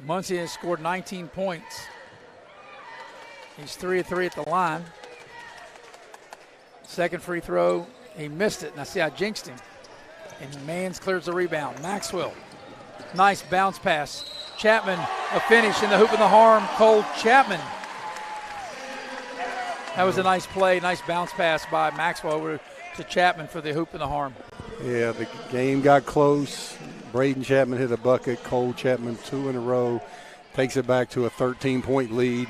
Speaker 1: Muncie has scored 19 points. He's 3 of 3 at the line. Second free throw, he missed it, and I see I jinxed him. And Mans clears the rebound. Maxwell, nice bounce pass. Chapman, a finish in the hoop and the harm. Cole Chapman. That was a nice play, nice bounce pass by Maxwell over to Chapman for the hoop and the harm.
Speaker 2: Yeah, the game got close. Braden Chapman hit a bucket. Cole Chapman 2 in a row. takes it back to a 13-point lead,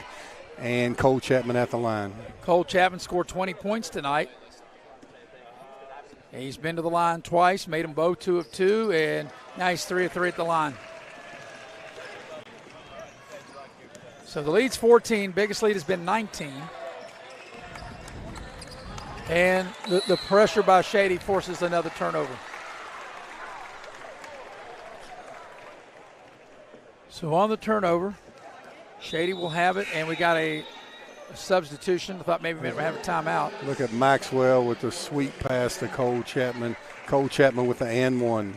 Speaker 2: and Cole Chapman at the line.
Speaker 1: Cole Chapman scored 20 points tonight. And he's been to the line twice, made them both 2 of 2, and now he's 3 of 3 at the line. So the lead's 14. Biggest lead has been 19. And the pressure by Shady forces another turnover. So on the turnover, Shady will have it, and we got a substitution. I thought maybe we might have a timeout.
Speaker 2: Look at Maxwell with the sweet pass to Cole Chapman. Cole Chapman with the and one.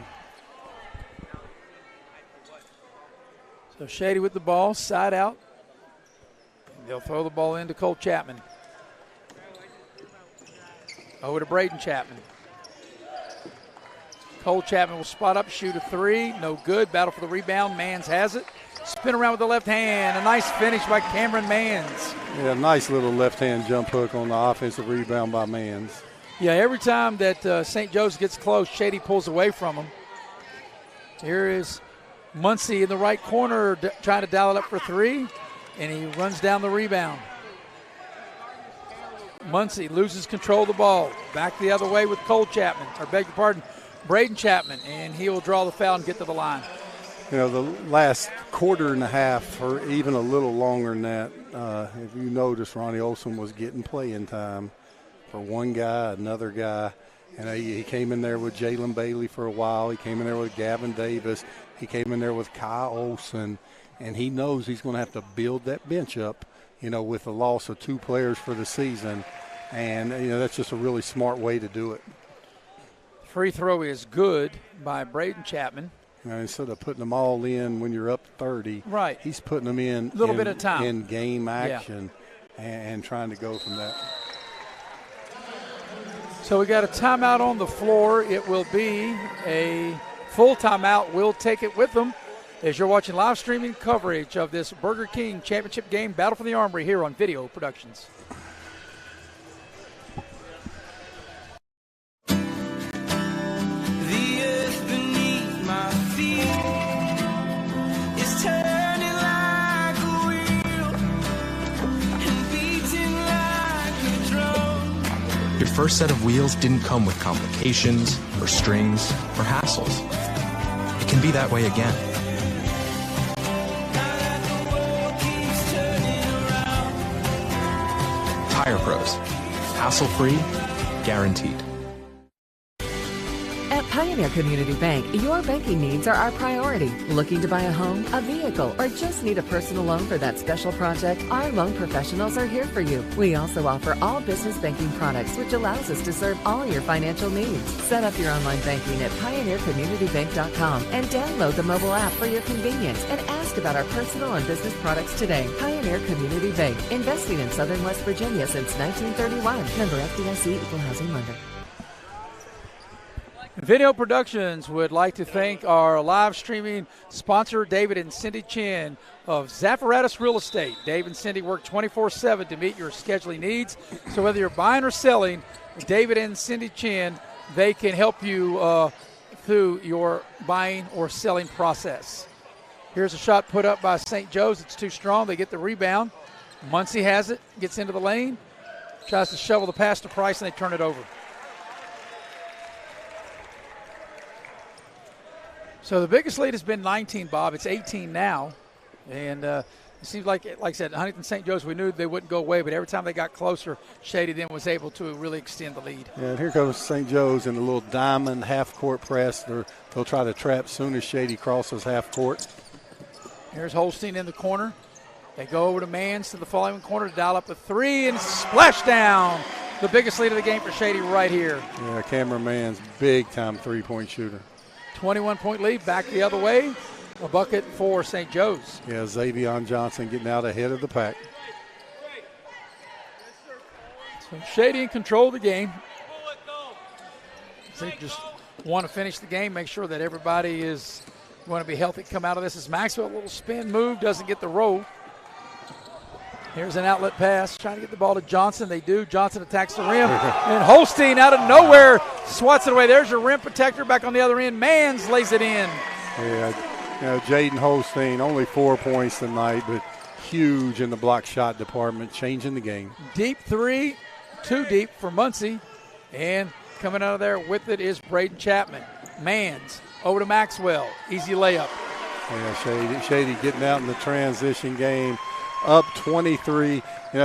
Speaker 1: So Shady with the ball, side out. They'll throw the ball into Cole Chapman. Over to Braden Chapman. Cole Chapman will spot up, shoot a 3. No good. Battle for the rebound. Mans has it. Spin around with the left hand. A nice finish by Cameron Mans.
Speaker 2: Yeah, nice little left-hand jump hook on the offensive rebound by Mans.
Speaker 1: Yeah, every time that St. Joe's gets close, Shady pulls away from him. Here is Muncie in the right corner trying to dial it up for 3, and he runs down the rebound. Muncie loses control of the ball. Back the other way with Cole Chapman, or beg your pardon, Braden Chapman, and he will draw the foul and get to the line.
Speaker 2: You know, the last quarter and a half, or even a little longer than that, if you notice, Ronnie Olson was getting playing time for one guy, another guy. And he came in there with Jalen Bailey for a while. He came in there with Gavin Davis. He came in there with Kyle Olson. And he knows he's going to have to build that bench up, you know, with the loss of 2 players for the season. And, you know, that's just a really smart way to do it.
Speaker 1: Free throw is good by Braden Chapman.
Speaker 2: You know, instead of putting them all in when you're up 30,
Speaker 1: right?
Speaker 2: He's putting them in
Speaker 1: a little bit of time
Speaker 2: in game action, and trying to go from that.
Speaker 1: So we got a timeout on the floor. It will be a full timeout. We'll take it with them as you're watching live streaming coverage of this Burger King Championship game, Battle for the Armory, here on Video Productions.
Speaker 4: Your first set of wheels didn't come with complications, or strings, or hassles. It can be that way again. Tire Pros. Hassle-free, guaranteed.
Speaker 17: At Pioneer Community Bank, your banking needs are our priority. Looking to buy a home, a vehicle, or just need a personal loan for that special project? Our loan professionals are here for you. We also offer all business banking products, which allows us to serve all your financial needs. Set up your online banking at pioneercommunitybank.com and download the mobile app for your convenience and ask about our personal and business products today. Pioneer Community Bank, investing in Southern West Virginia since 1931. Member FDIC, Equal Housing Lender.
Speaker 1: Video Productions would like to thank our live streaming sponsor, David and Cindy Chin of Zaffaratus Real Estate. Dave and Cindy work 24/7 to meet your scheduling needs. So whether you're buying or selling, David and Cindy Chin, they can help you through your buying or selling process. Here's a shot put up by St. Joe's. It's too strong. They get the rebound. Muncie has it, gets into the lane, tries to shovel the pass to Price, and they turn it over. So the biggest lead has been 19, Bob. It's 18 now. And it seems like I said, Huntington St. Joe's, we knew they wouldn't go away, but every time they got closer, Shady then was able to really extend the lead.
Speaker 2: Yeah, and here comes St. Joe's in the little diamond half-court press. They'll try to trap soon as Shady crosses half-court.
Speaker 1: Here's Holstein in the corner. They go over to Mans to the following corner to dial up a 3 and splash down. The biggest lead of the game for Shady right here.
Speaker 2: Yeah, Cameron Mans, big-time three-point shooter.
Speaker 1: 21-point lead, back the other way. A bucket for St. Joe's.
Speaker 2: Yeah, Xavion Johnson getting out ahead of the pack.
Speaker 1: So Shady in control of the game. They just want to finish the game, make sure that everybody is going to be healthy, come out of this. As Maxwell, a little spin move, doesn't get the roll. Here's an outlet pass, trying to get the ball to Johnson. They do. Johnson attacks the rim. And Holstein out of nowhere swats it away. There's your rim protector back on the other end. Mans lays it in.
Speaker 2: Yeah, Jaden Holstein, only 4 points tonight, but huge in the block shot department, changing the game.
Speaker 1: Deep three, too deep for Muncie. And coming out of there with it is Braden Chapman. Mans over to Maxwell. Easy layup.
Speaker 2: Yeah, Shady getting out in the transition game. Up 23,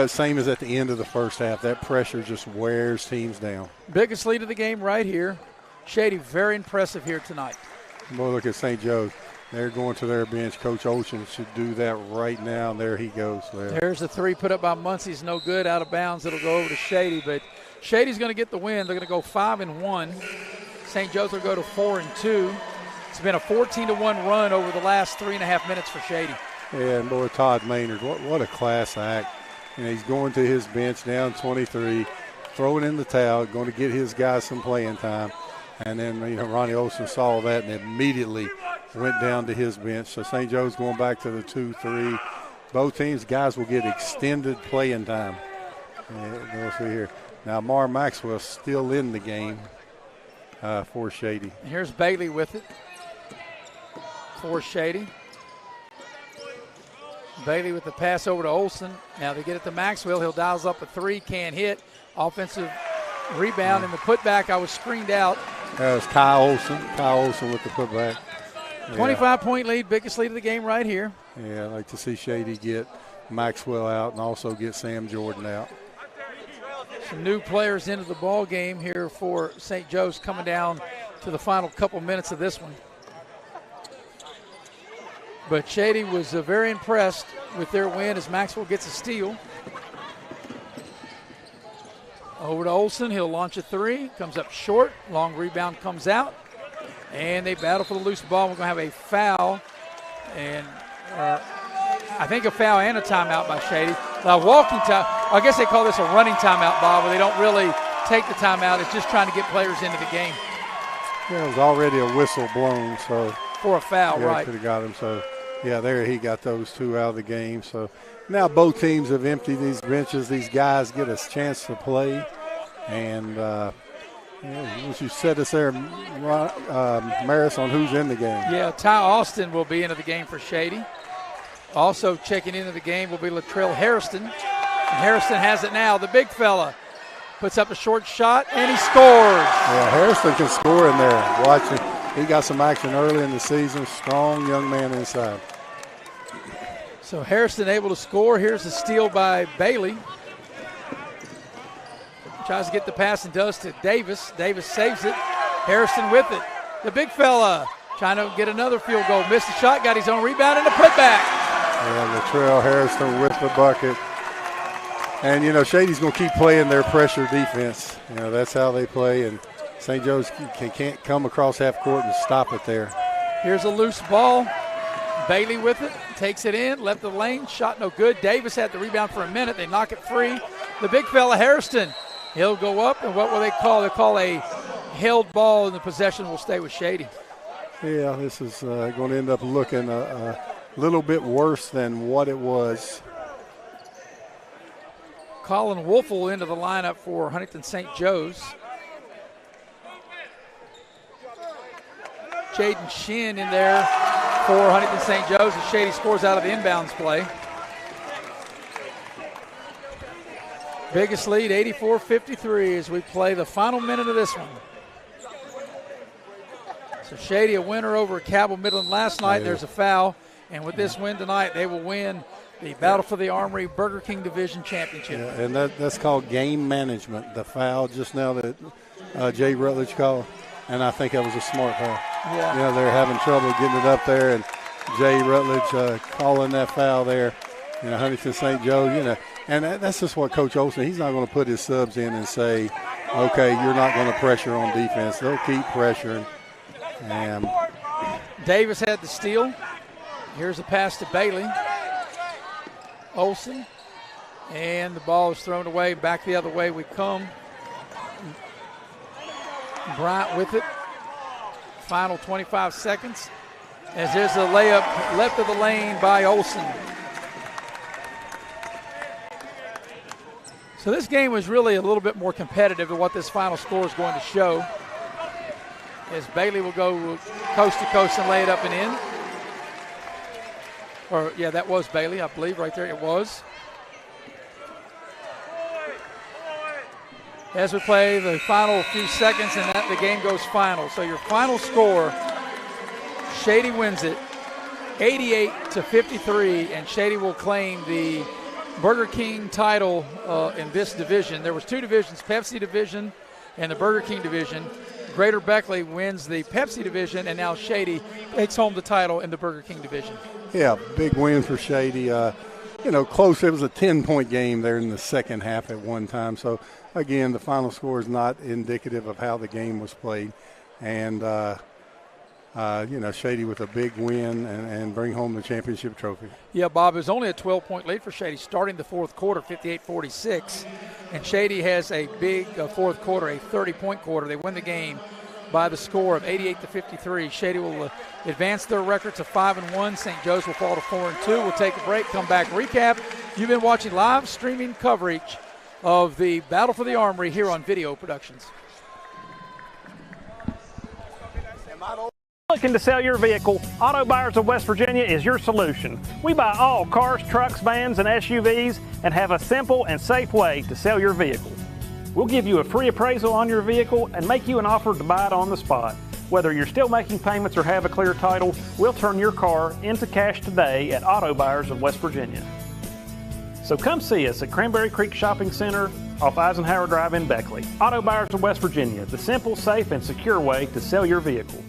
Speaker 2: same as at the end of the first half. That pressure just wears teams down.
Speaker 1: Biggest lead of the game right here. Shady, very impressive here tonight.
Speaker 2: Boy, look at St. Joe's. They're going to their bench. Coach Ocean should do that right now. And there he goes.
Speaker 1: There's the three put up by Muncie's no good, out of bounds. It'll go over to Shady, but Shady's going to get the win. They're going to go 5-1. St. Joe's will go to 4-2. It's been a 14-1 run over the last 3.5 minutes for Shady.
Speaker 2: Yeah, and boy, Todd Maynard, what a class act. He's going to his bench down 23, throwing in the towel, going to get his guys some playing time. And then, Ronnie Olson saw that and immediately went down to his bench. So St. Joe's going back to the 2-3. Both teams, guys will get extended playing time. We'll see here. Now, Mar Maxwell still in the game for Shady.
Speaker 1: Here's Bailey with it for Shady. Bailey with the pass over to Olson. Now they get it to Maxwell. He'll dials up a three, can't hit. Offensive rebound and the putback. I was screened out.
Speaker 2: That was Kyle Olson. Kyle Olson with the putback.
Speaker 1: 25-point lead, biggest lead of the game right here.
Speaker 2: Yeah, I'd like to see Shady get Maxwell out and also get Sam Jordan out.
Speaker 1: Some new players into the ball game here for St. Joe's coming down to the final couple minutes of this one. But Shady was very impressed with their win as Maxwell gets a steal. Over to Olson. He'll launch a three. Comes up short. Long rebound comes out. And they battle for the loose ball. We're going to have a foul. And I think a foul and a timeout by Shady. Walking time. I guess they call this a running timeout, Bob, where they don't really take the timeout. It's just trying to get players into the game.
Speaker 2: Yeah, it was already a whistle blown. So
Speaker 1: for a foul, right.
Speaker 2: Could have got him. So, yeah, there he got those two out of the game. So now both teams have emptied these benches. These guys get a chance to play. And once you set us there, Maris, on who's in the game.
Speaker 1: Yeah, Ty Austin will be into the game for Shady. Also checking into the game will be Latrell Harrison. And Harrison has it now. The big fella puts up a short shot, and he scores.
Speaker 2: Yeah, Harrison can score in there. Watch him. He got some action early in the season. Strong young man inside.
Speaker 1: So Harrison able to score. Here's a steal by Bailey. Tries to get the pass and does to Davis. Davis saves it. Harrison with it. The big fella trying to get another field goal. Missed the shot, got his own rebound and a putback.
Speaker 2: Yeah, Latrell Harrison with the bucket. And, Shady's going to keep playing their pressure defense. That's how they play. And St. Joe's can't come across half court and stop it there.
Speaker 1: Here's a loose ball. Bailey with it. Takes it in. Left the lane. Shot no good. Davis had the rebound for a minute. They knock it free. The big fella, Harrison. He'll go up, and what will they call? They call a held ball, and the possession will stay with Shady.
Speaker 2: Yeah, this is going to end up looking a little bit worse than what it was.
Speaker 1: Colin Wolfel into the lineup for Huntington St. Joe's. Jaden Shin in there for Huntington St. Joe's as Shady scores out of the inbounds play. Biggest lead, 84-53, as we play the final minute of this one. So Shady a winner over Cabell Midland last night. There's a foul. And with this win tonight, they will win the Battle for the Armory Burger King Division Championship.
Speaker 2: Yeah, and that's called game management. The foul just now that Jay Rutledge called. And I think that was a smart foul.
Speaker 1: Yeah.
Speaker 2: They're having trouble getting it up there. And Jay Rutledge calling that foul there. Huntington St. Joe, and that's just what Coach Olson, he's not going to put his subs in and say, okay, you're not going to pressure on defense. They'll keep pressuring. And
Speaker 1: Davis had the steal. Here's a pass to Bailey. Olson. And the ball is thrown away. Back the other way we come. Bryant with it. Final 25 seconds. As there's a layup left of the lane by Olson. So this game was really a little bit more competitive than what this final score is going to show. As Bailey will go coast to coast and lay it up and in. Or, yeah, that was Bailey, I believe, right there. It was. As we play the final few seconds, and that the game goes final. So your final score, Shady wins it 88-53, and Shady will claim the Burger King title in this division. There was two divisions, Pepsi division and the Burger King division. Greater Beckley wins the Pepsi division, and now Shady takes home the title in the Burger King division.
Speaker 2: Yeah, big win for Shady. Close. It was a 10-point game there in the second half at one time. So, again, the final score is not indicative of how the game was played. And, Shady with a big win and bring home the championship trophy.
Speaker 1: Yeah, Bob, it was only a 12-point lead for Shady starting the fourth quarter, 58-46. And Shady has a big fourth quarter, a 30-point quarter. They win the game by the score of 88-53. Shady will advance their record to 5-1. St. Joe's will fall to 4-2. We'll take a break, come back, recap. You've been watching live streaming coverage of the Battle for the Armory here on Video Productions.
Speaker 6: Looking to sell your vehicle? Auto Buyers of West Virginia is your solution. We buy all cars, trucks, vans, and SUVs and have a simple and safe way to sell your vehicle. We'll give you a free appraisal on your vehicle and make you an offer to buy it on the spot. Whether you're still making payments or have a clear title, we'll turn your car into cash today at Auto Buyers of West Virginia. So come see us at Cranberry Creek Shopping Center off Eisenhower Drive in Beckley. Auto Buyers of West Virginia, the simple, safe, and secure way to sell your vehicle.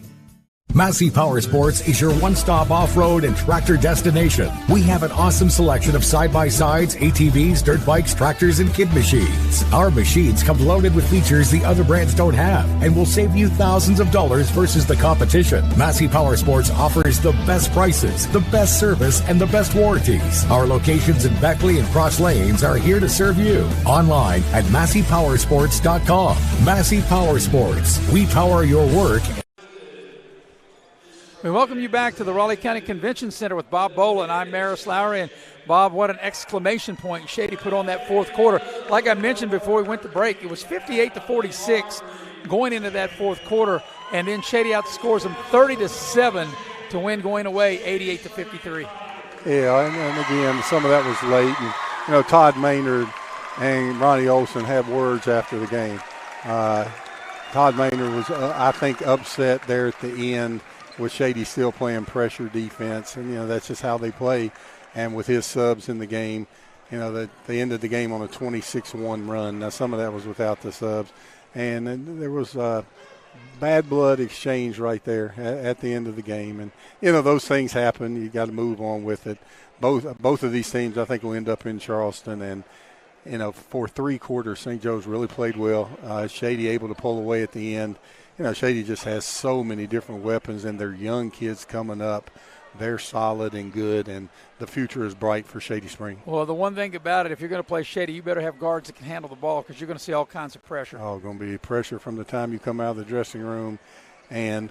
Speaker 12: Massey Power Sports is your one-stop off-road and tractor destination. We have an awesome selection of side-by-sides, ATVs, dirt bikes, tractors, and kid machines. Our machines come loaded with features the other brands don't have and will save you thousands of dollars versus the competition. Massey Power Sports offers the best prices, the best service, and the best warranties. Our locations in Beckley and Cross Lanes are here to serve you. Online at MasseyPowersports.com. Massey Power Sports. We power your work.
Speaker 1: We welcome you back to the Raleigh County Convention Center with Bob Boland. I'm Maris Lowry, and Bob, what an exclamation point Shady put on that fourth quarter. Like I mentioned before we went to break, it was 58-46 going into that fourth quarter, and then Shady outscores them 30-7 to win going away 88-53.
Speaker 2: Yeah, and again, some of that was late. And, Todd Maynard and Ronnie Olson had words after the game. Todd Maynard was, I think, upset there at the end with Shady still playing pressure defense. And, that's just how they play. And with his subs in the game, they ended the game on a 26-1 run. Now, some of that was without the subs. And then there was bad blood exchange right there at the end of the game. And, those things happen. You got to move on with it. Both of these teams, I think, will end up in Charleston. And, for three quarters, St. Joe's really played well. Shady able to pull away at the end. Shady just has so many different weapons, and their young kids coming up. They're solid and good, and the future is bright for Shady Spring.
Speaker 1: Well, the one thing about it, if you're going to play Shady, you better have guards that can handle the ball because you're going to see all kinds of pressure.
Speaker 2: Oh, going to be pressure from the time you come out of the dressing room, and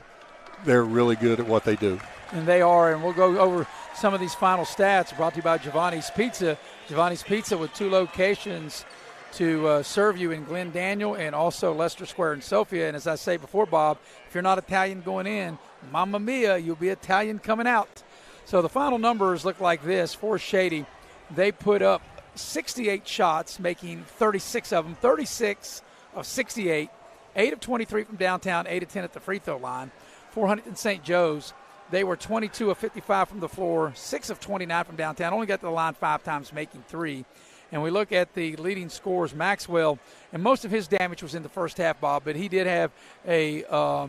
Speaker 2: they're really good at what they do.
Speaker 1: And they are, and we'll go over some of these final stats brought to you by Giovanni's Pizza. Giovanni's Pizza with 2 locations to serve you in Glen Daniel and also Leicester Square in Sophia. And as I say before, Bob, if you're not Italian going in, mamma mia, you'll be Italian coming out. So the final numbers look like this for Shady. They put up 68 shots, making 36 of them, 36 of 68, 8 of 23 from downtown, 8 of 10 at the free throw line. For Huntington St. Joe's, they were 22 of 55 from the floor, 6 of 29 from downtown, only got to the line 5 times, making 3. And we look at the leading scorers, Maxwell, and most of his damage was in the first half, Bob, but he did have a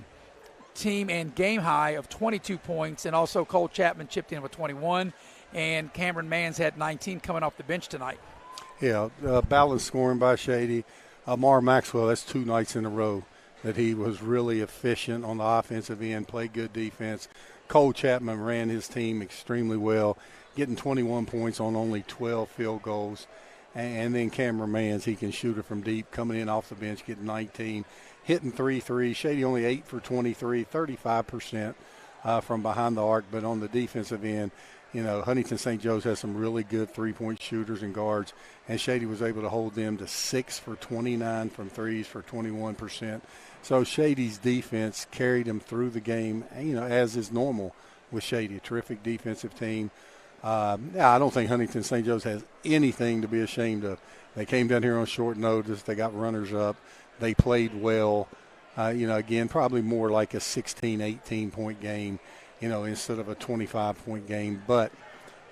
Speaker 1: team and game high of 22 points, and also Cole Chapman chipped in with 21, and Cameron Manns had 19 coming off the bench tonight.
Speaker 2: Yeah, balanced scoring by Shady. Amar Maxwell, that's 2 nights in a row that he was really efficient on the offensive end, played good defense. Cole Chapman ran his team extremely well, getting 21 points on only 12 field goals. And then Cameron Manns, he can shoot it from deep, coming in off the bench, getting 19, hitting 3 threes. Shady only 8 for 23, 35% from behind the arc. But on the defensive end, Huntington St. Joe's has some really good three-point shooters and guards, and Shady was able to hold them to 6 for 29 from threes for 21%. So Shady's defense carried him through the game, as is normal with Shady, a terrific defensive team. I don't think Huntington St. Joe's has anything to be ashamed of. They came down here on short notice. They got runners up. They played well. Again, probably more like a 16, 18-point game, instead of a 25-point game. But,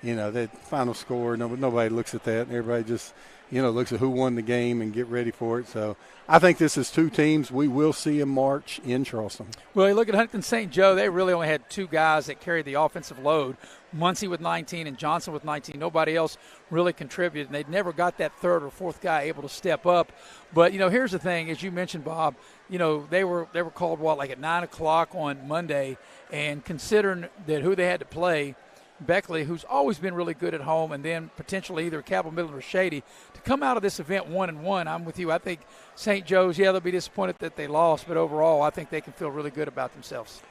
Speaker 2: that final score, nobody looks at that. Everybody just, looks at who won the game and get ready for it. So I think this is two teams we will see in March in Charleston.
Speaker 1: Well, you look at Huntington St. Joe, they really only had two guys that carried the offensive load, Muncie with 19 and Johnson with 19. Nobody else really contributed, and they never got that third or fourth guy able to step up. But, here's the thing, as you mentioned, Bob, they were called, like at 9 o'clock on Monday, and considering that who they had to play, Beckley, who's always been really good at home, and then potentially either Cabell Midland or Shady, to come out of this event 1-1, I'm with you. I think St. Joe's, they'll be disappointed that they lost, but overall I think they can feel really good about themselves.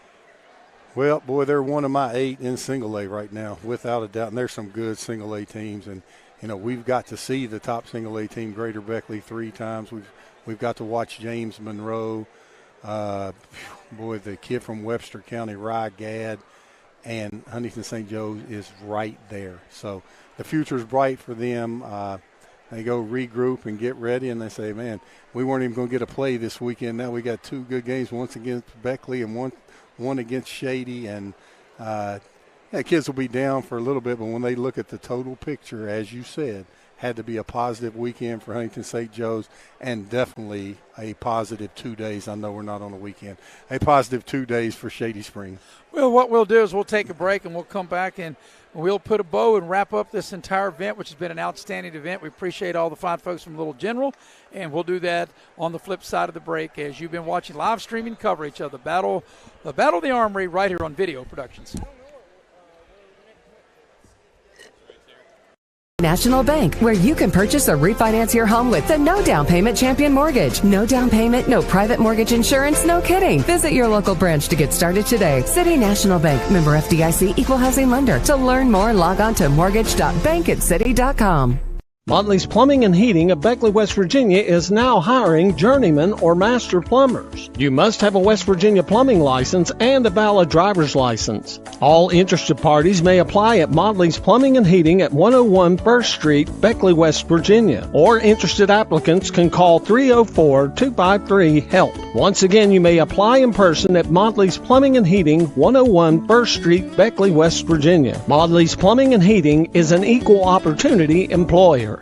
Speaker 2: Well, boy, they're one of my 8 in single A right now, without a doubt, and there's some good single A teams, and we've got to see the top single A team, Greater Beckley, 3 times. We've got to watch James Monroe, the kid from Webster County, Rye Gadd, and Huntington St. Joe is right there. So the future is bright for them. They go regroup and get ready, and they say, man, we weren't even going to get a play this weekend. Now we got 2 good games, once against Beckley and one against Shady. And kids will be down for a little bit, but when they look at the total picture, as you said, had to be a positive weekend for Huntington St. Joe's, and definitely a positive 2 days. I know we're not on a weekend. A positive 2 days for Shady Springs.
Speaker 1: Well, what we'll do is we'll take a break, and we'll come back and we'll put a bow and wrap up this entire event, which has been an outstanding event. We appreciate all the fine folks from Little General, and we'll do that on the flip side of the break as you've been watching live streaming coverage of the Battle of the Armory right here on Video Productions.
Speaker 17: National Bank, where you can purchase or refinance your home with the no down payment Champion Mortgage. No down payment, no private mortgage insurance, no kidding. Visit your local branch to get started today. City National Bank, member FDIC, equal housing lender. To learn more, log on to mortgage.bankatcity.com.
Speaker 21: Motley's Plumbing and Heating of Beckley, West Virginia is now hiring journeyman or master plumbers. You must have a West Virginia plumbing license and a valid driver's license. All interested parties may apply at Motley's Plumbing and Heating at 101 First Street, Beckley, West Virginia. Or interested applicants can call 304-253-HELP. Once again, you may apply in person at Motley's Plumbing and Heating, 101 First Street, Beckley, West Virginia. Motley's Plumbing and Heating is an equal opportunity employer.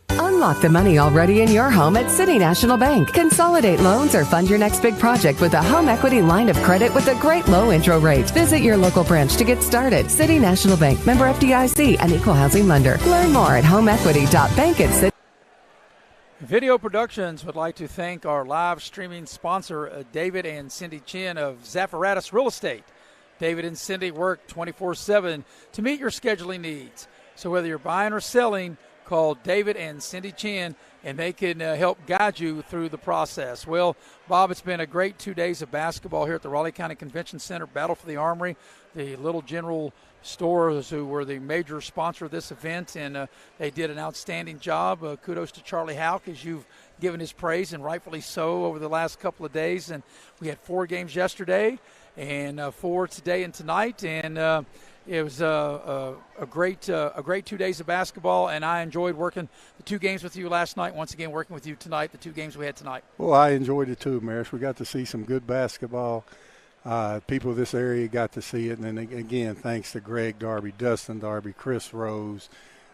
Speaker 17: Unlock the money already in your home at City National Bank. Consolidate loans or fund your next big project with a home equity line of credit with a great low intro rate. Visit your local branch to get started. City National Bank, member FDIC, an equal housing lender. Learn more at homeequity.bankatcity.
Speaker 1: Video Productions would like to thank our live streaming sponsor, David and Cindy Chin of Zaffaratus Real Estate. David and Cindy work 24/7 to meet your scheduling needs. So whether you're buying or selling, call David and Cindy Chin, and they can help guide you through the process. Well, Bob, it's been a great 2 days of basketball here at the Raleigh County Convention Center, Battle for the Armory, the Little General stores who were the major sponsor of this event, and they did an outstanding job. Kudos to Charlie Houck, as you've given his praise, and rightfully so, over the last couple of days. And we had 4 games yesterday and 4 today and tonight, and it was a great 2 days of basketball, and I enjoyed working the 2 games with you last night. Once again, working with you tonight, the 2 games we had tonight.
Speaker 2: Well, I enjoyed it too, Maris. We got to see some good basketball. People of this area got to see it, and then again, thanks to Greg Darby, Dustin Darby, Chris Rose,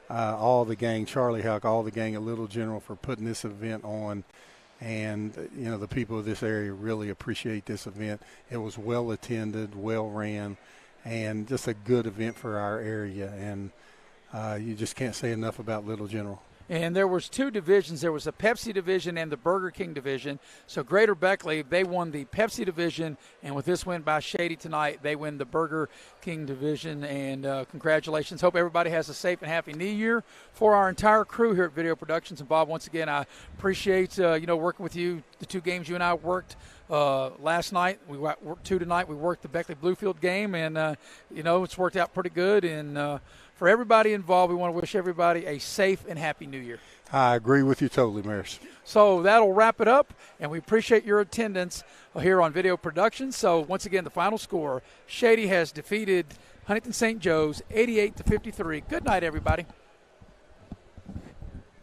Speaker 2: all the gang, Charlie Houck, all the gang at Little General for putting this event on. And, the people of this area really appreciate this event. It was well attended, well ran, and just a good event for our area. And you just can't say enough about Little General.
Speaker 1: And there was 2 divisions. There was a Pepsi division and the Burger King division. So Greater Beckley, they won the Pepsi division, and with this win by Shady tonight, they win the Burger King division. And congratulations. Hope everybody has a safe and happy New Year. For our entire crew here at Video Productions, and Bob, once again, I appreciate working with you. The 2 games you and I worked last night. We worked 2 tonight. We worked the Beckley Bluefield game, and it's worked out pretty good. And for everybody involved, we want to wish everybody a safe and happy New Year.
Speaker 2: I agree with you totally, Maris.
Speaker 1: So that'll wrap it up, and we appreciate your attendance here on Video Production. So once again, the final score, Shady has defeated Huntington St. Joe's 88-53. Good night, everybody.